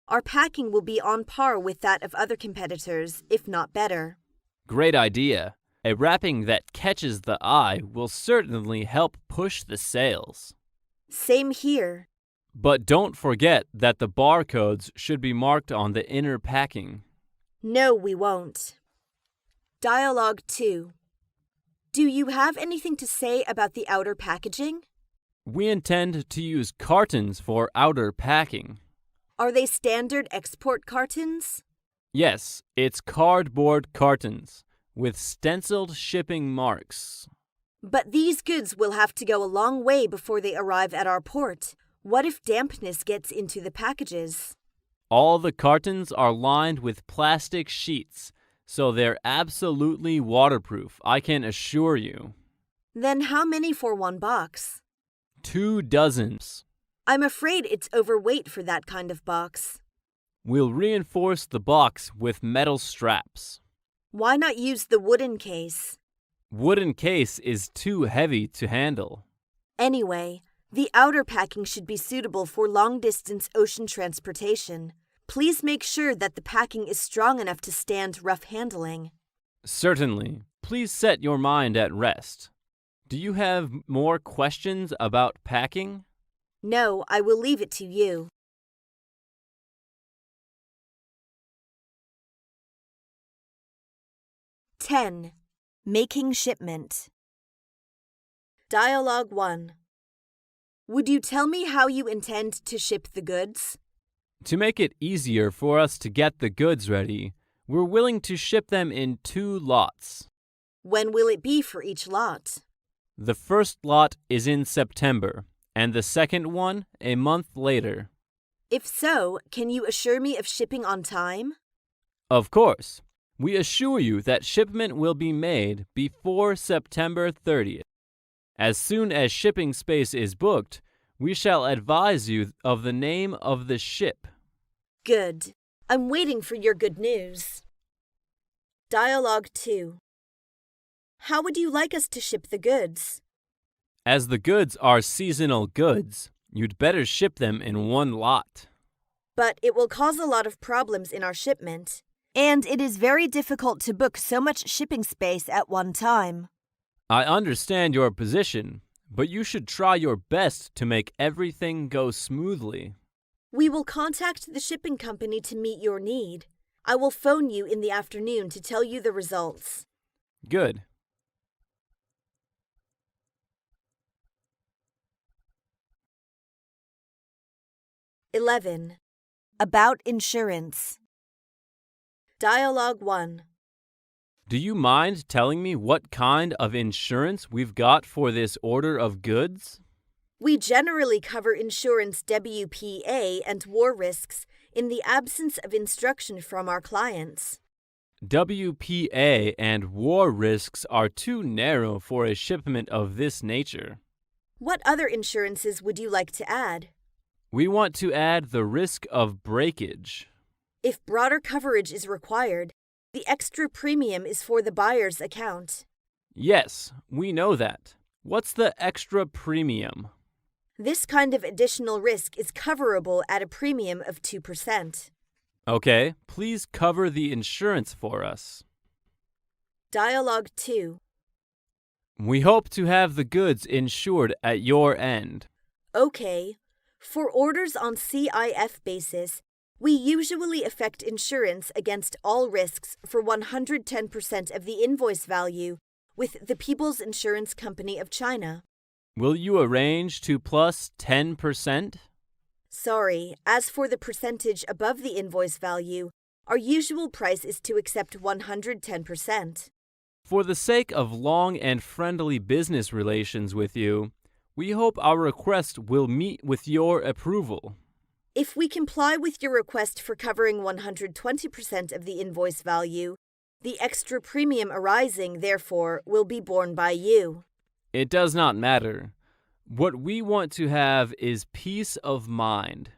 Our packing will be on par with that of other competitors, if not better.
Great idea. A wrapping that catches the eye will certainly help push the sales.
Same here.
But don't forget that the barcodes should be marked on the inner packing.
No, we won't. Dialogue 2. Do you have anything to say about the outer packaging?
We intend to use cartons for outer packing.
Are they standard export cartons?
Yes, it's cardboard cartons with stenciled shipping marks.
But these goods will have to go a long way before they arrive at our port. What if dampness gets into the packages?
All the cartons are lined with plastic sheets, so they're absolutely waterproof, I can assure you.
Then how many for one box?
2 dozens.
I'm afraid it's overweight for that kind of box.
We'll reinforce the box with metal straps.
Why not use the wooden case?
Wooden case is too heavy to handle.
Anyway, the outer packing should be suitable for long-distance ocean transportation. Please make sure that the packing is strong enough to stand rough handling.
Certainly. Please set your mind at rest. Do you have more questions about packing?
No, I will leave it to you. Ten. Making shipment. Dialogue 1. Would you tell me how you intend to ship the goods?
To make it easier for us to get the goods ready, we're willing to ship them in 2 lots.
When will it be for each lot?
The first lot is in September, and the second one a month later.
If so, can you assure me of shipping on time?
Of course, we assure you that shipment will be made before September 30th. As soon as shipping space is booked, we shall advise you of the name of the ship.
Good. I'm waiting for your good news. Dialogue 2. How would you like us to ship the goods?
As the goods are seasonal goods, you'd better ship them in one lot.
But it will cause a lot of problems in our shipment, and it is very difficult to book so much shipping space at one time.
I understand your position, but you should try your best to make everything go smoothly.
We will contact the shipping company to meet your need. I will phone you in the afternoon to tell you the results.
Good.
(11) About insurance. Dialogue 1.
Do you mind telling me what kind of insurance we've got for this order of goods?
We generally cover insurance WPA and war risks in the absence of instruction from our clients.
WPA and war risks are too narrow for a shipment of this nature.
What other insurances would you like to add?
We want to add the risk of breakage.
If broader coverage is required, the extra premium is for the buyer's account.
Yes, we know that. What's the extra premium?
This kind of additional risk is coverable at a premium of 2%.
Okay, please cover the insurance for us.
Dialogue 2.
We hope to have the goods insured at your end.
Okay. For orders on CIF basis, we usually effect insurance against all risks for 110% of the invoice value with the People's Insurance Company of China.
Will you arrange to plus 10%?
Sorry, as for the percentage above the invoice value, our usual price is to accept 110%.
For the sake of long and friendly business relations with you, we hope our request will meet with your approval.
If we comply with your request for covering 120% of the invoice value, the extra premium arising, therefore, will be borne by you.
It does not matter. What we want to have is peace of mind.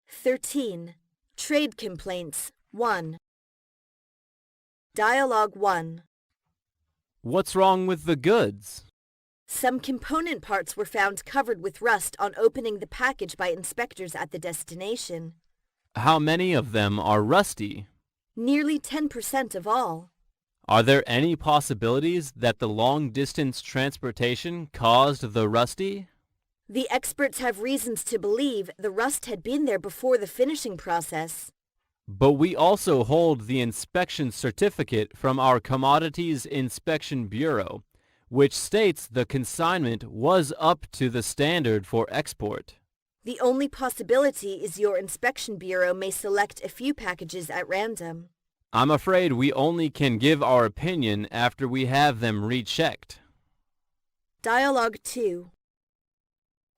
(13) Trade complaints. 1. Dialogue 1.
What's wrong with the goods?
Some component parts were found covered with rust on opening the package by inspectors at the destination.
How many of them are rusty?
Nearly 10% of all.
Are there any possibilities that the long-distance transportation caused the rusty?
The experts have reasons to believe the rust had been there before the finishing process.
But we also hold the inspection certificate from our Commodities Inspection Bureau, which states the consignment was up to the standard for export.
The only possibility is your inspection bureau may select a few packages at random.
I'm afraid we only can give our opinion after we have them rechecked.
Dialogue 2.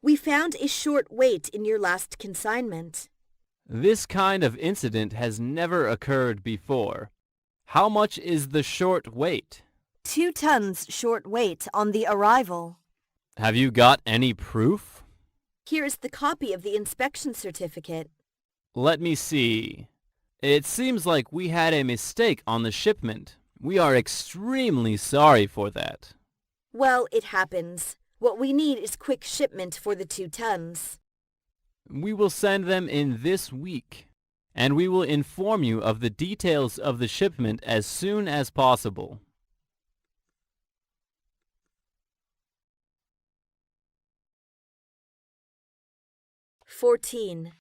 We found a short wait in your last consignment.
This kind of incident has never occurred before. How much is the short wait?
2 tons short wait on the arrival.
Have you got any proof?
Here is the copy of the inspection certificate.
Let me see. It seems like we had a mistake on the shipment. We are extremely sorry for that.
Well, it happens. What we need is quick shipment for the 2 tons.
We will send them in this week, and we will inform you of the details of the shipment as soon as possible.
(14)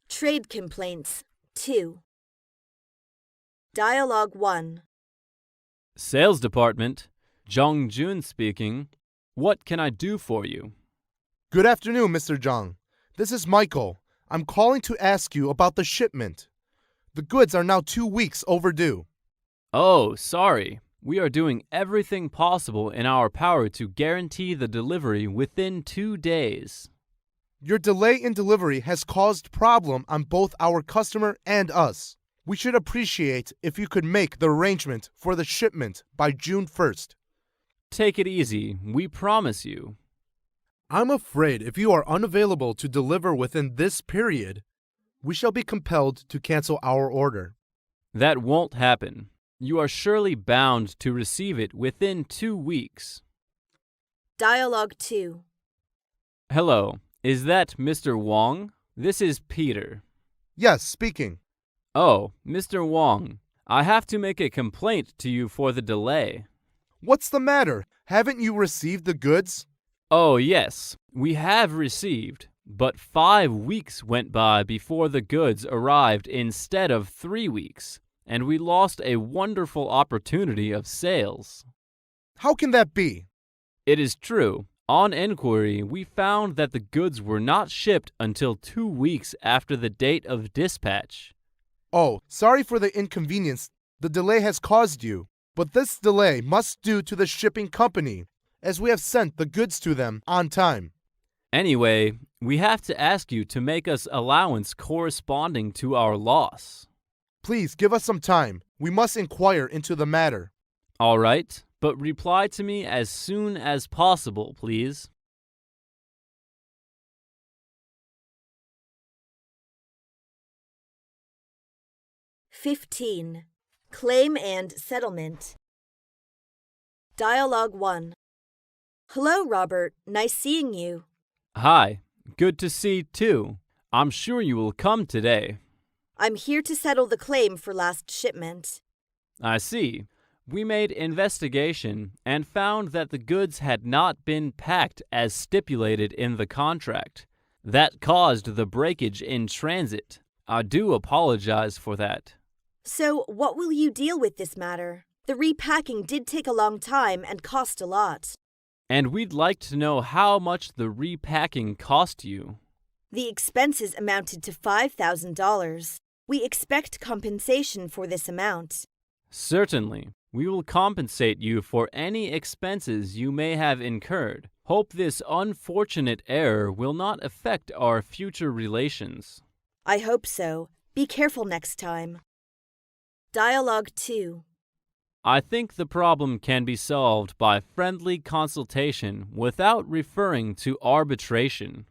Trade complaints. 2. Dialogue 1.
Sales Department, Zhang Jun speaking. What can I do for you?
Good afternoon, Mr. Zhang. This is Michael. I'm calling to ask you about the shipment. The goods are now 2 weeks overdue.
Oh, sorry. We are doing everything possible in our power to guarantee the delivery within 2 days.
Your delay in delivery has caused problem on both our customer and us. We should appreciate if you could make the arrangement for the shipment by June 1st.
Take it easy, we promise you.
I'm afraid if you are unavailable to deliver within this period, we shall be compelled to cancel our order.
That won't happen. You are surely bound to receive it within 2 weeks.
Dialogue 2.
Hello, is that Mr. Wong? This is Peter.
Yes, speaking.
Oh, Mr. Wong, I have to make a complaint to you for the delay.
What's the matter? Haven't you received the goods?
Oh, yes, we have received, but 5 weeks went by before the goods arrived instead of 3 weeks, and we lost a wonderful opportunity of sales.
How can that be?
It is true. On inquiry, we found that the goods were not shipped until 2 weeks after the date of dispatch.
Oh, sorry for the inconvenience the delay has caused you, but this delay must due to the shipping company, as we have sent the goods to them on time.
Anyway, we have to ask you to make us allowance corresponding to our loss.
Please give us some time. We must inquire into the matter.
All right, but reply to me as soon as possible, please.
(15) Claim and settlement. Dialogue 1. Hello, Robert. Nice seeing you.
Hi, good to see too. I'm sure you will come today.
I'm here to settle the claim for last shipment.
I see. We made investigation and found that the goods had not been packed as stipulated in the contract. That caused the breakage in transit. I do apologize for that.
So, what will you deal with this matter? The repacking did take a long time and cost a lot.
And we'd like to know how much the repacking cost you.
The expenses amounted to $5,000. We expect compensation for this amount.
Certainly. We will compensate you for any expenses you may have incurred. Hope this unfortunate error will not affect our future relations.
I hope so. Be careful next time. Dialogue 2.
I think the problem can be solved by friendly consultation without referring to arbitration.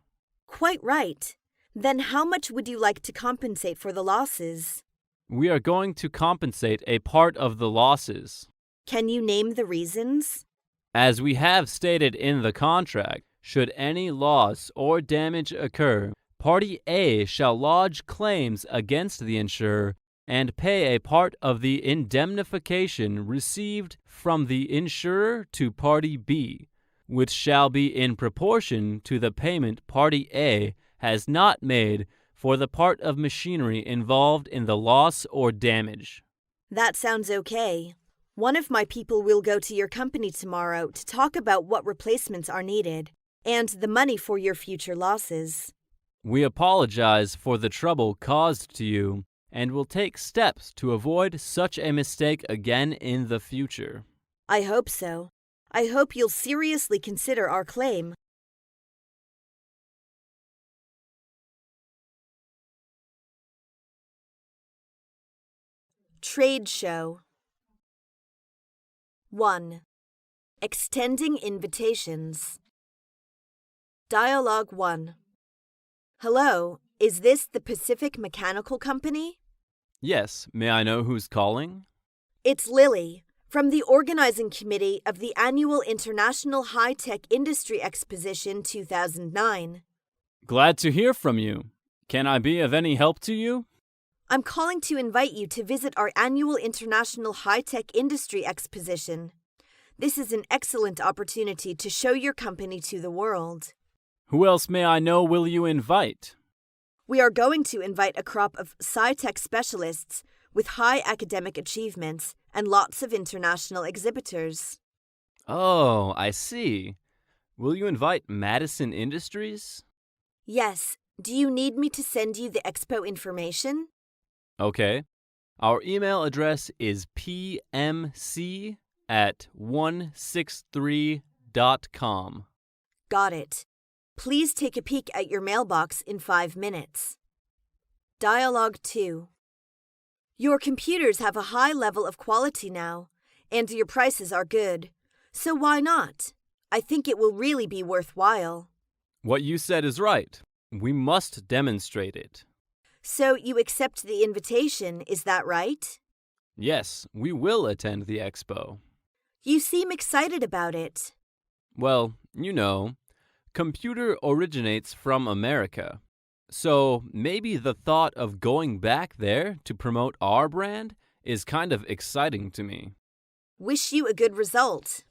Quite right. Then how much would you like to compensate for the losses?
We are going to compensate a part of the losses.
Can you name the reasons?
As we have stated in the contract, should any loss or damage occur, Party A shall lodge claims against the insurer and pay a part of the indemnification received from the insurer to Party B, which shall be in proportion to the payment Party A has not made for the part of machinery involved in the loss or damage.
That sounds okay. One of my people will go to your company tomorrow to talk about what replacements are needed and the money for your future losses.
We apologize for the trouble caused to you and will take steps to avoid such a mistake again in the future.
I hope so. I hope you'll seriously consider our claim. Trade show. 1. Extending invitations. Dialogue 1. Hello, is this the Pacific Mechanical Company?
Yes, may I know who's calling?
It's Lily, from the organizing committee of the annual International High-Tech Industry Exposition 2009.
Glad to hear from you. Can I be of any help to you?
I'm calling to invite you to visit our annual International High-Tech Industry Exposition. This is an excellent opportunity to show your company to the world.
Who else may I know will you invite?
We are going to invite a crop of sci-tech specialists with high academic achievements and lots of international exhibitors.
Oh, I see. Will you invite Madison Industries?
Yes. Do you need me to send you the expo information?
Okay. Our email address is pmc@163.com.
Got it. Please take a peek at your mailbox in 5 minutes. Dialogue 2. Your computers have a high level of quality now, and your prices are good. So why not? I think it will really be worthwhile.
What you said is right. We must demonstrate it.
So you accept the invitation, is that right?
Yes, we will attend the expo.
You seem excited about it.
Well, you know, computer originates from America. So maybe the thought of going back there to promote our brand is kind of exciting to me.
Wish you a good result.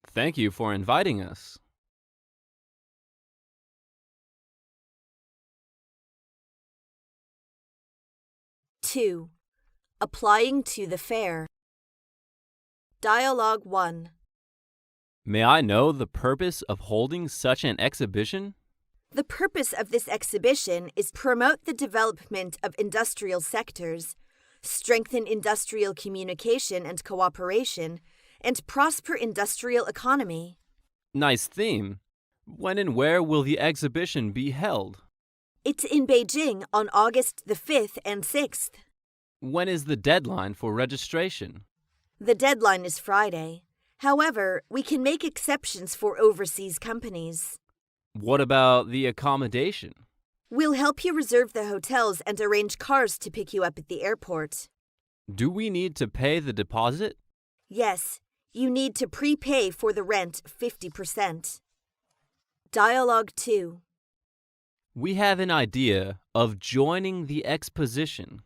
Thank you for inviting us.
Two. Applying to the fair. Dialogue 1.
May I know the purpose of holding such an exhibition?
The purpose of this exhibition is promote the development of industrial sectors, strengthen industrial communication and cooperation, and prosper industrial economy.
Nice theme. When and where will the exhibition be held?
It's in Beijing on August the 5th and 6th.
When is the deadline for registration?
The deadline is Friday. However, we can make exceptions for overseas companies.
What about the accommodation?
We'll help you reserve the hotels and arrange cars to pick you up at the airport.
Do we need to pay the deposit?
Yes, you need to prepay for the rent 50%. Dialogue 2.
We have an idea of joining the exposition.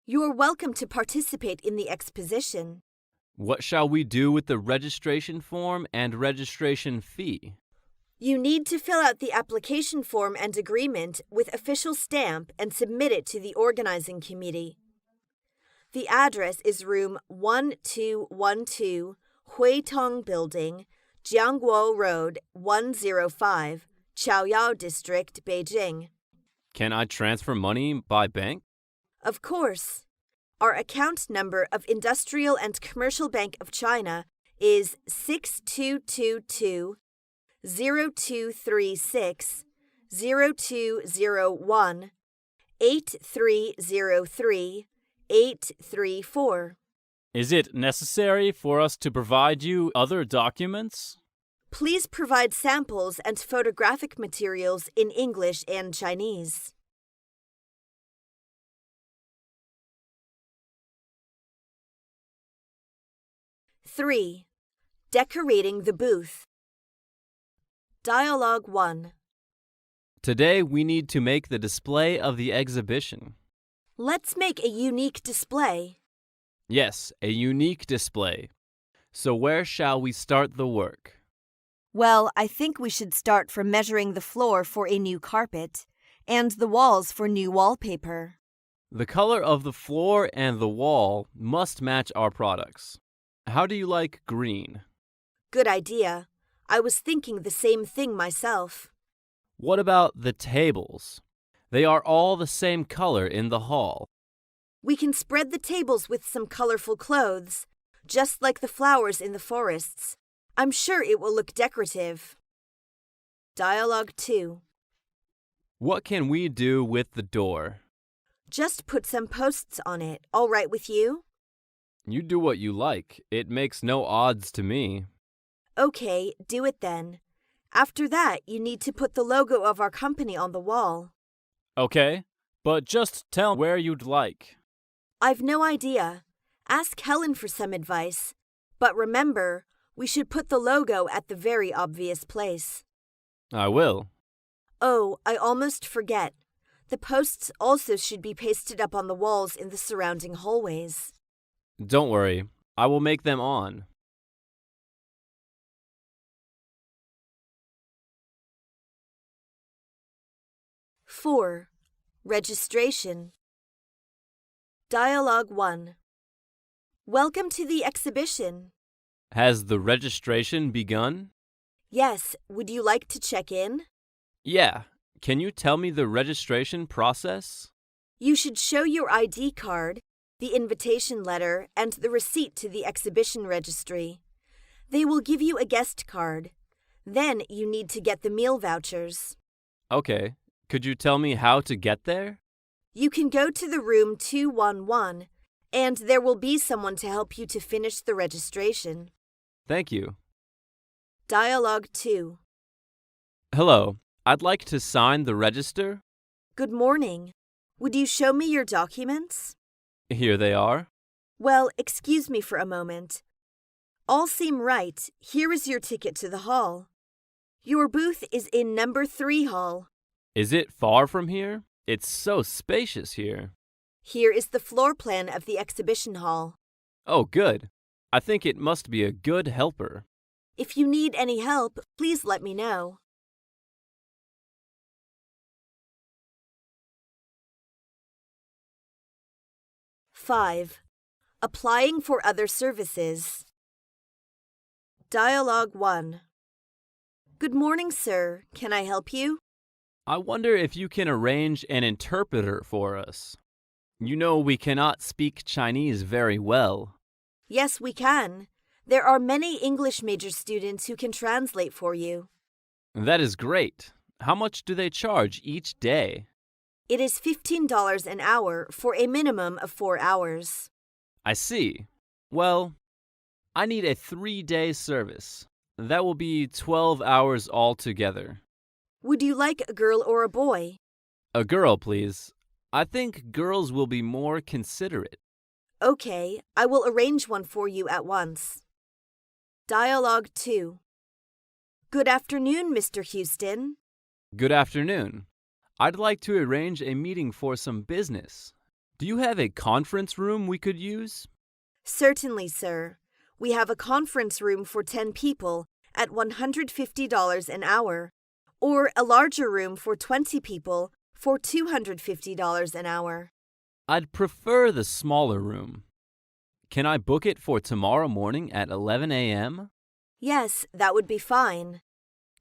You're welcome to participate in the exposition.
What shall we do with the registration form and registration fee?
You need to fill out the application form and agreement with official stamp and submit it to the organizing committee. The address is room 1212, Huitong Building, Jiangguo Road, 105, Chaoyao District, Beijing.
Can I transfer money by bank?
Of course. Our account number of Industrial and Commercial Bank of China is 6222 0236 0201 8303 834.
Is it necessary for us to provide you other documents?
Please provide samples and photographic materials in English and Chinese. Three. Decorating the booth. Dialogue 1.
Today we need to make the display of the exhibition.
Let's make a unique display.
Yes, a unique display. So where shall we start the work?
Well, I think we should start from measuring the floor for a new carpet and the walls for new wallpaper.
The color of the floor and the wall must match our products. How do you like green?
Good idea. I was thinking the same thing myself.
What about the tables? They are all the same color in the hall.
We can spread the tables with some colorful clothes, just like the flowers in the forests. I'm sure it will look decorative. Dialogue 2.
What can we do with the door?
Just put some posts on it. All right with you?
You do what you like. It makes no odds to me.
Okay, do it then. After that, you need to put the logo of our company on the wall.
Okay, but just tell where you'd like.
I've no idea. Ask Helen for some advice. But remember, we should put the logo at the very obvious place.
I will.
Oh, I almost forget. The posts also should be pasted up on the walls in the surrounding hallways.
Don't worry, I will make them on.
Four. Registration. Dialogue 1. Welcome to the exhibition.
Has the registration begun?
Yes, would you like to check in?
Yeah. Can you tell me the registration process?
You should show your ID card, the invitation letter, and the receipt to the exhibition registry. They will give you a guest card. Then you need to get the meal vouchers.
Okay. Could you tell me how to get there?
You can go to the room 211, and there will be someone to help you to finish the registration.
Thank you.
Dialogue 2.
Hello. I'd like to sign the register.
Good morning. Would you show me your documents?
Here they are.
Well, excuse me for a moment. All seem right. Here is your ticket to the hall. Your booth is in number 3 hall.
Is it far from here? It's so spacious here.
Here is the floor plan of the exhibition hall.
Oh, good. I think it must be a good helper.
If you need any help, please let me know. Five. Applying for other services. Dialogue 1. Good morning, sir. Can I help you?
I wonder if you can arrange an interpreter for us. You know we cannot speak Chinese very well.
Yes, we can. There are many English major students who can translate for you.
That is great. How much do they charge each day?
It is $15 an hour for a minimum of 4 hours.
I see. Well, I need a 3-day service. That will be 12 hours altogether.
Would you like a girl or a boy?
A girl, please. I think girls will be more considerate.
Okay, I will arrange one for you at once. Dialogue 2. Good afternoon, Mr. Houston.
Good afternoon. I'd like to arrange a meeting for some business. Do you have a conference room we could use?
Certainly, sir. We have a conference room for 10 people at $150 an hour, or a larger room for 20 people for $250 an hour.
I'd prefer the smaller room. Can I book it for tomorrow morning at 11 a.m.?
Yes, that would be fine.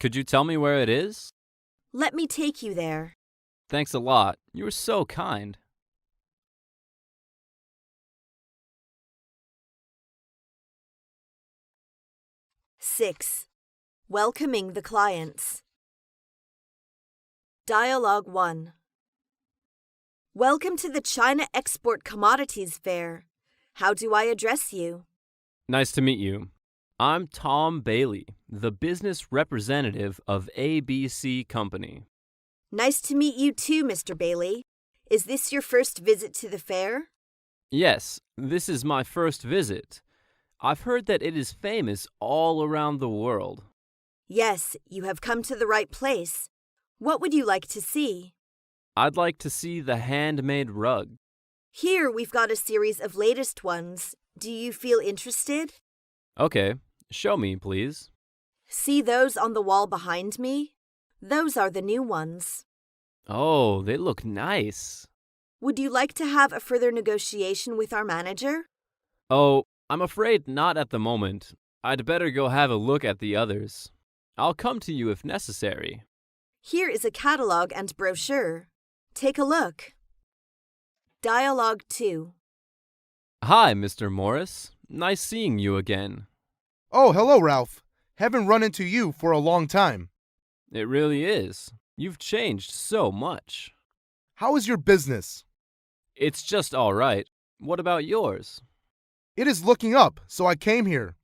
Could you tell me where it is?
Let me take you there.
Thanks a lot. You're so kind.
Six. Welcoming the clients. Dialogue 1. Welcome to the China Export Commodities Fair. How do I address you?
Nice to meet you. I'm Tom Bailey, the business representative of ABC Company.
Nice to meet you too, Mr. Bailey. Is this your first visit to the fair?
Yes, this is my first visit. I've heard that it is famous all around the world.
Yes, you have come to the right place. What would you like to see?
I'd like to see the handmade rug.
Here we've got a series of latest ones. Do you feel interested?
Okay, show me, please.
See those on the wall behind me? Those are the new ones.
Oh, they look nice.
Would you like to have a further negotiation with our manager?
Oh, I'm afraid not at the moment. I'd better go have a look at the others. I'll come to you if necessary.
Here is a catalog and brochure. Take a look. Dialogue 2.
Hi, Mr. Morris. Nice seeing you again.
Oh, hello, Ralph. Haven't run into you for a long time.
It really is. You've changed so much.
How is your business?
It's just all right. What about yours?
It is looking up, so I came here.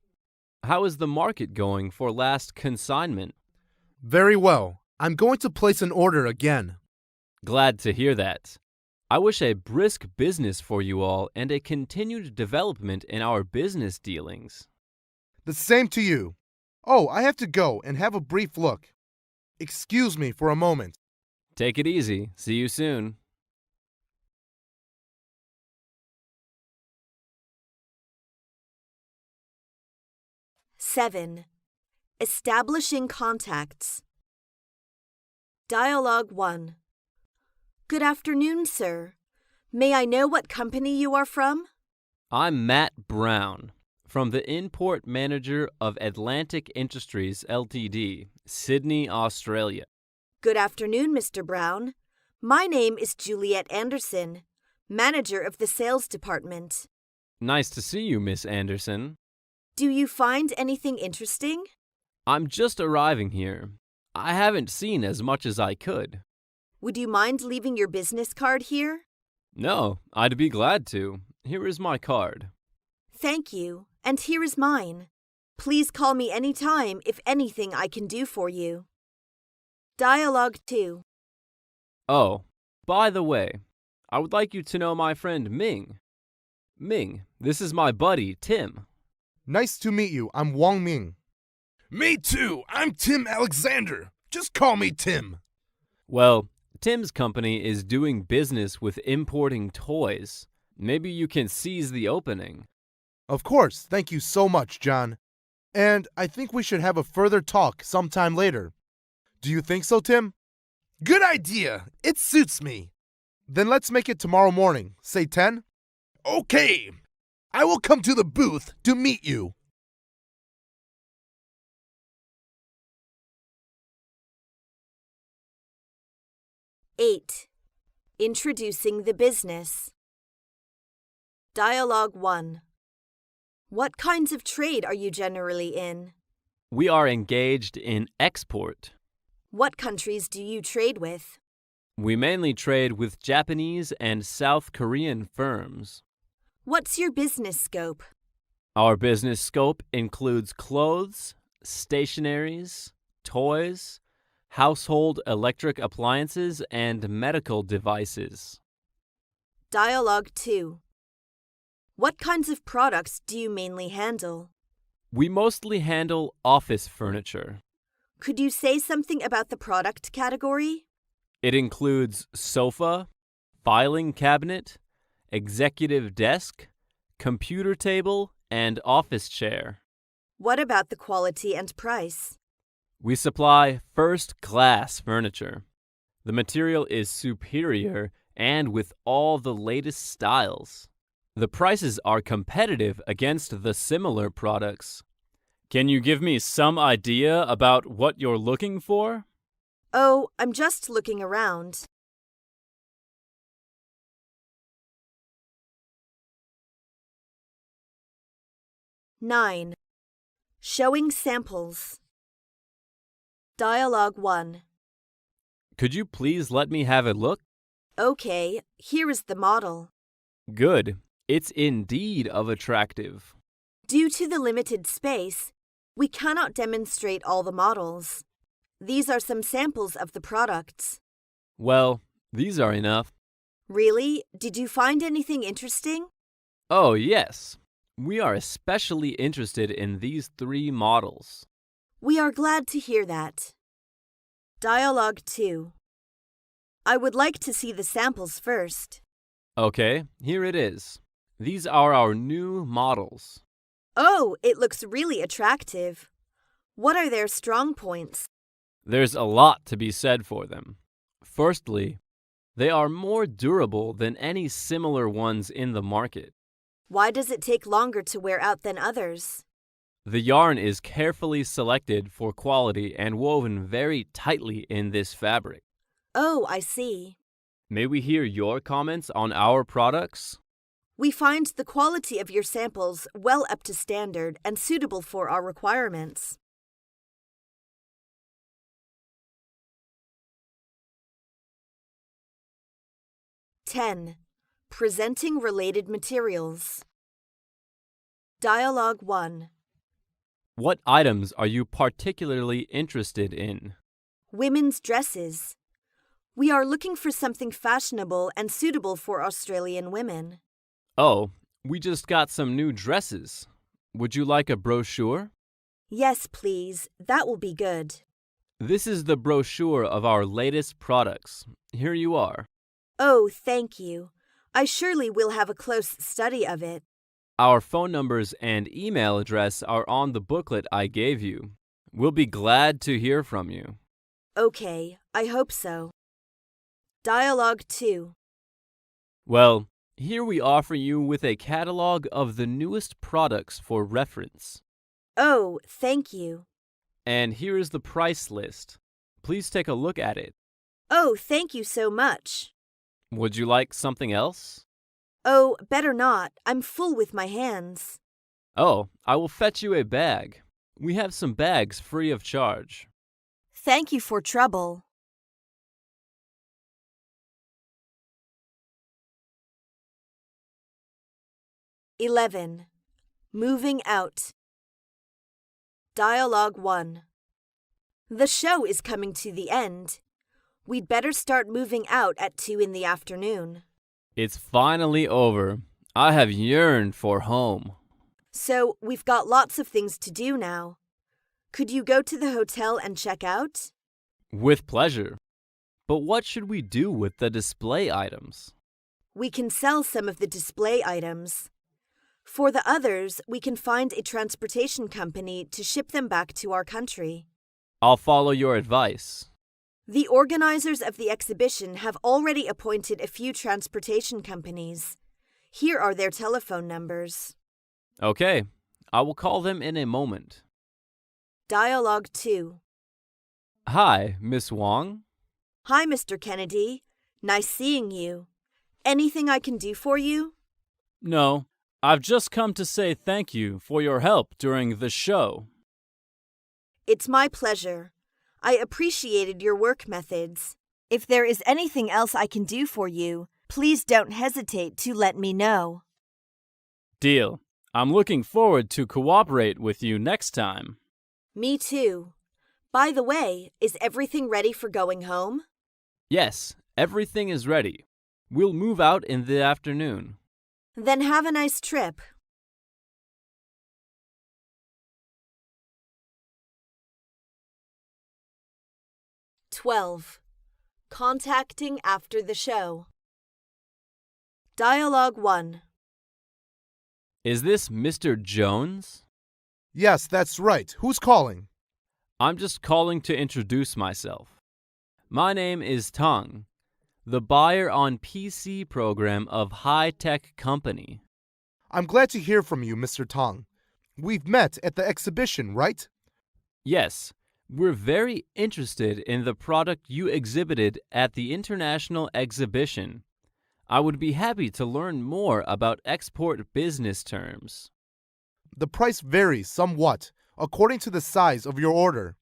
How is the market going for last consignment?
Very well. I'm going to place an order again.
Glad to hear that. I wish a brisk business for you all and a continued development in our business dealings.
The same to you. Oh, I have to go and have a brief look. Excuse me for a moment.
Take it easy. See you soon.
Seven. Establishing contacts. Dialogue 1. Good afternoon, sir. May I know what company you are from?
I'm Matt Brown, from the Import Manager of Atlantic Industries Ltd., Sydney, Australia.
Good afternoon, Mr. Brown. My name is Juliet Anderson. manager of the sales department.
Nice to see you, Miss Anderson.
Do you find anything interesting?
I'm just arriving here. I haven't seen as much as I could.
Would you mind leaving your business card here?
No, I'd be glad to. Here is my card.
Thank you, and here is mine. Please call me anytime if anything I can do for you. Dialogue 2.
Oh, by the way, I would like you to know my friend Ming. Ming, this is my buddy, Tim.
Nice to meet you. I'm Wang Ming.
Me too. I'm Tim Alexander. Just call me Tim.
Well, Tim's company is doing business with importing toys. Maybe you can seize the opening.
Of course. Thank you so much, John. And I think we should have a further talk sometime later. Do you think so, Tim?
Good idea. It suits me.
Then let's make it tomorrow morning. Say 10?
Okay. I will come to the booth to meet you.
Eight. Introducing the business. Dialogue 1. What kinds of trade are you generally in?
We are engaged in export.
What countries do you trade with?
We mainly trade with Japanese and South Korean firms.
What's your business scope?
Our business scope includes clothes, stationaries, toys, household electric appliances, and medical devices.
Dialogue 2. What kinds of products do you mainly handle?
We mostly handle office furniture.
Could you say something about the product category?
It includes sofa, filing cabinet, executive desk, computer table, and office chair.
What about the quality and price?
We supply first-class furniture. The material is superior and with all the latest styles. The prices are competitive against the similar products. Can you give me some idea about what you're looking for?
Oh, I'm just looking around. Nine. Showing samples. Dialogue 1.
Could you please let me have a look?
Okay, here is the model.
Good. It's indeed of attractive.
Due to the limited space, we cannot demonstrate all the models. These are some samples of the products.
Well, these are enough.
Really? Did you find anything interesting?
Oh, yes. We are especially interested in these 3 models.
We are glad to hear that. Dialogue 2. I would like to see the samples first.
Okay, here it is. These are our new models.
Oh, it looks really attractive. What are their strong points?
There's a lot to be said for them. Firstly, they are more durable than any similar ones in the market.
Why does it take longer to wear out than others?
The yarn is carefully selected for quality and woven very tightly in this fabric.
Oh, I see.
May we hear your comments on our products?
We find the quality of your samples well up to standard and suitable for our requirements. Ten. Presenting related materials. Dialogue 1.
What items are you particularly interested in?
Women's dresses. We are looking for something fashionable and suitable for Australian women.
Oh, we just got some new dresses. Would you like a brochure?
Yes, please. That will be good.
This is the brochure of our latest products. Here you are.
Oh, thank you. I surely will have a close study of it.
Our phone numbers and email address are on the booklet I gave you. We'll be glad to hear from you.
Okay, I hope so. Dialogue 2.
Well, here we offer you with a catalog of the newest products for reference.
Oh, thank you.
And here is the price list. Please take a look at it.
Oh, thank you so much.
Would you like something else?
Oh, better not. I'm full with my hands.
Oh, I will fetch you a bag. We have some bags free of charge.
Thank you for trouble. (11) Moving out. Dialogue 1. The show is coming to the end. We'd better start moving out at 2 in the afternoon.
It's finally over. I have yearned for home.
So we've got lots of things to do now. Could you go to the hotel and check out?
With pleasure. But what should we do with the display items?
We can sell some of the display items. For the others, we can find a transportation company to ship them back to our country.
I'll follow your advice.
The organizers of the exhibition have already appointed a few transportation companies. Here are their telephone numbers.
Okay, I will call them in a moment.
Dialogue 2.
Hi, Miss Wong.
Hi, Mr. Kennedy. Nice seeing you. Anything I can do for you?
No, I've just come to say thank you for your help during the show.
It's my pleasure. I appreciated your work methods. If there is anything else I can do for you, please don't hesitate to let me know.
Deal. I'm looking forward to cooperate with you next time.
Me too. By the way, is everything ready for going home?
Yes, everything is ready. We'll move out in the afternoon.
Then have a nice trip. (12) Contacting after the show. Dialogue 1.
Is this Mr. Jones?
Yes, that's right. Who's calling?
I'm just calling to introduce myself. My name is Tang, the buyer on PC program of high-tech company.
I'm glad to hear from you, Mr. Tong. We've met at the exhibition, right?
Yes, we're very interested in the product you exhibited at the international exhibition. I would be happy to learn more about export business terms.
The price varies somewhat according to the size of your order.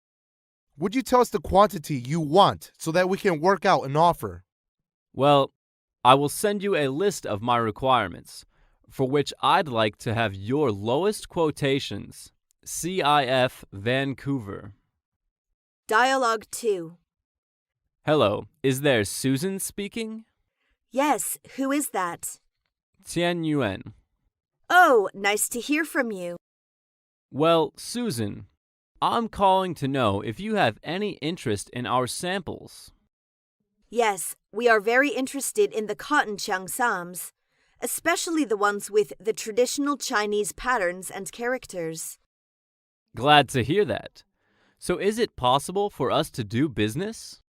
Would you tell us the quantity you want so that we can work out an offer?
Well, I will send you a list of my requirements, for which I'd like to have your lowest quotations. CIF Vancouver.
Dialogue 2.
Hello, is there Susan speaking?
Yes, who is that?
Tian Yuan.
Oh, nice to hear from you.
Well, Susan, I'm calling to know if you have any interest in our samples.
Yes, we are very interested in the cotton cheongsams, especially the ones with the traditional Chinese patterns and characters.
Glad to hear that. So is it possible for us to do business?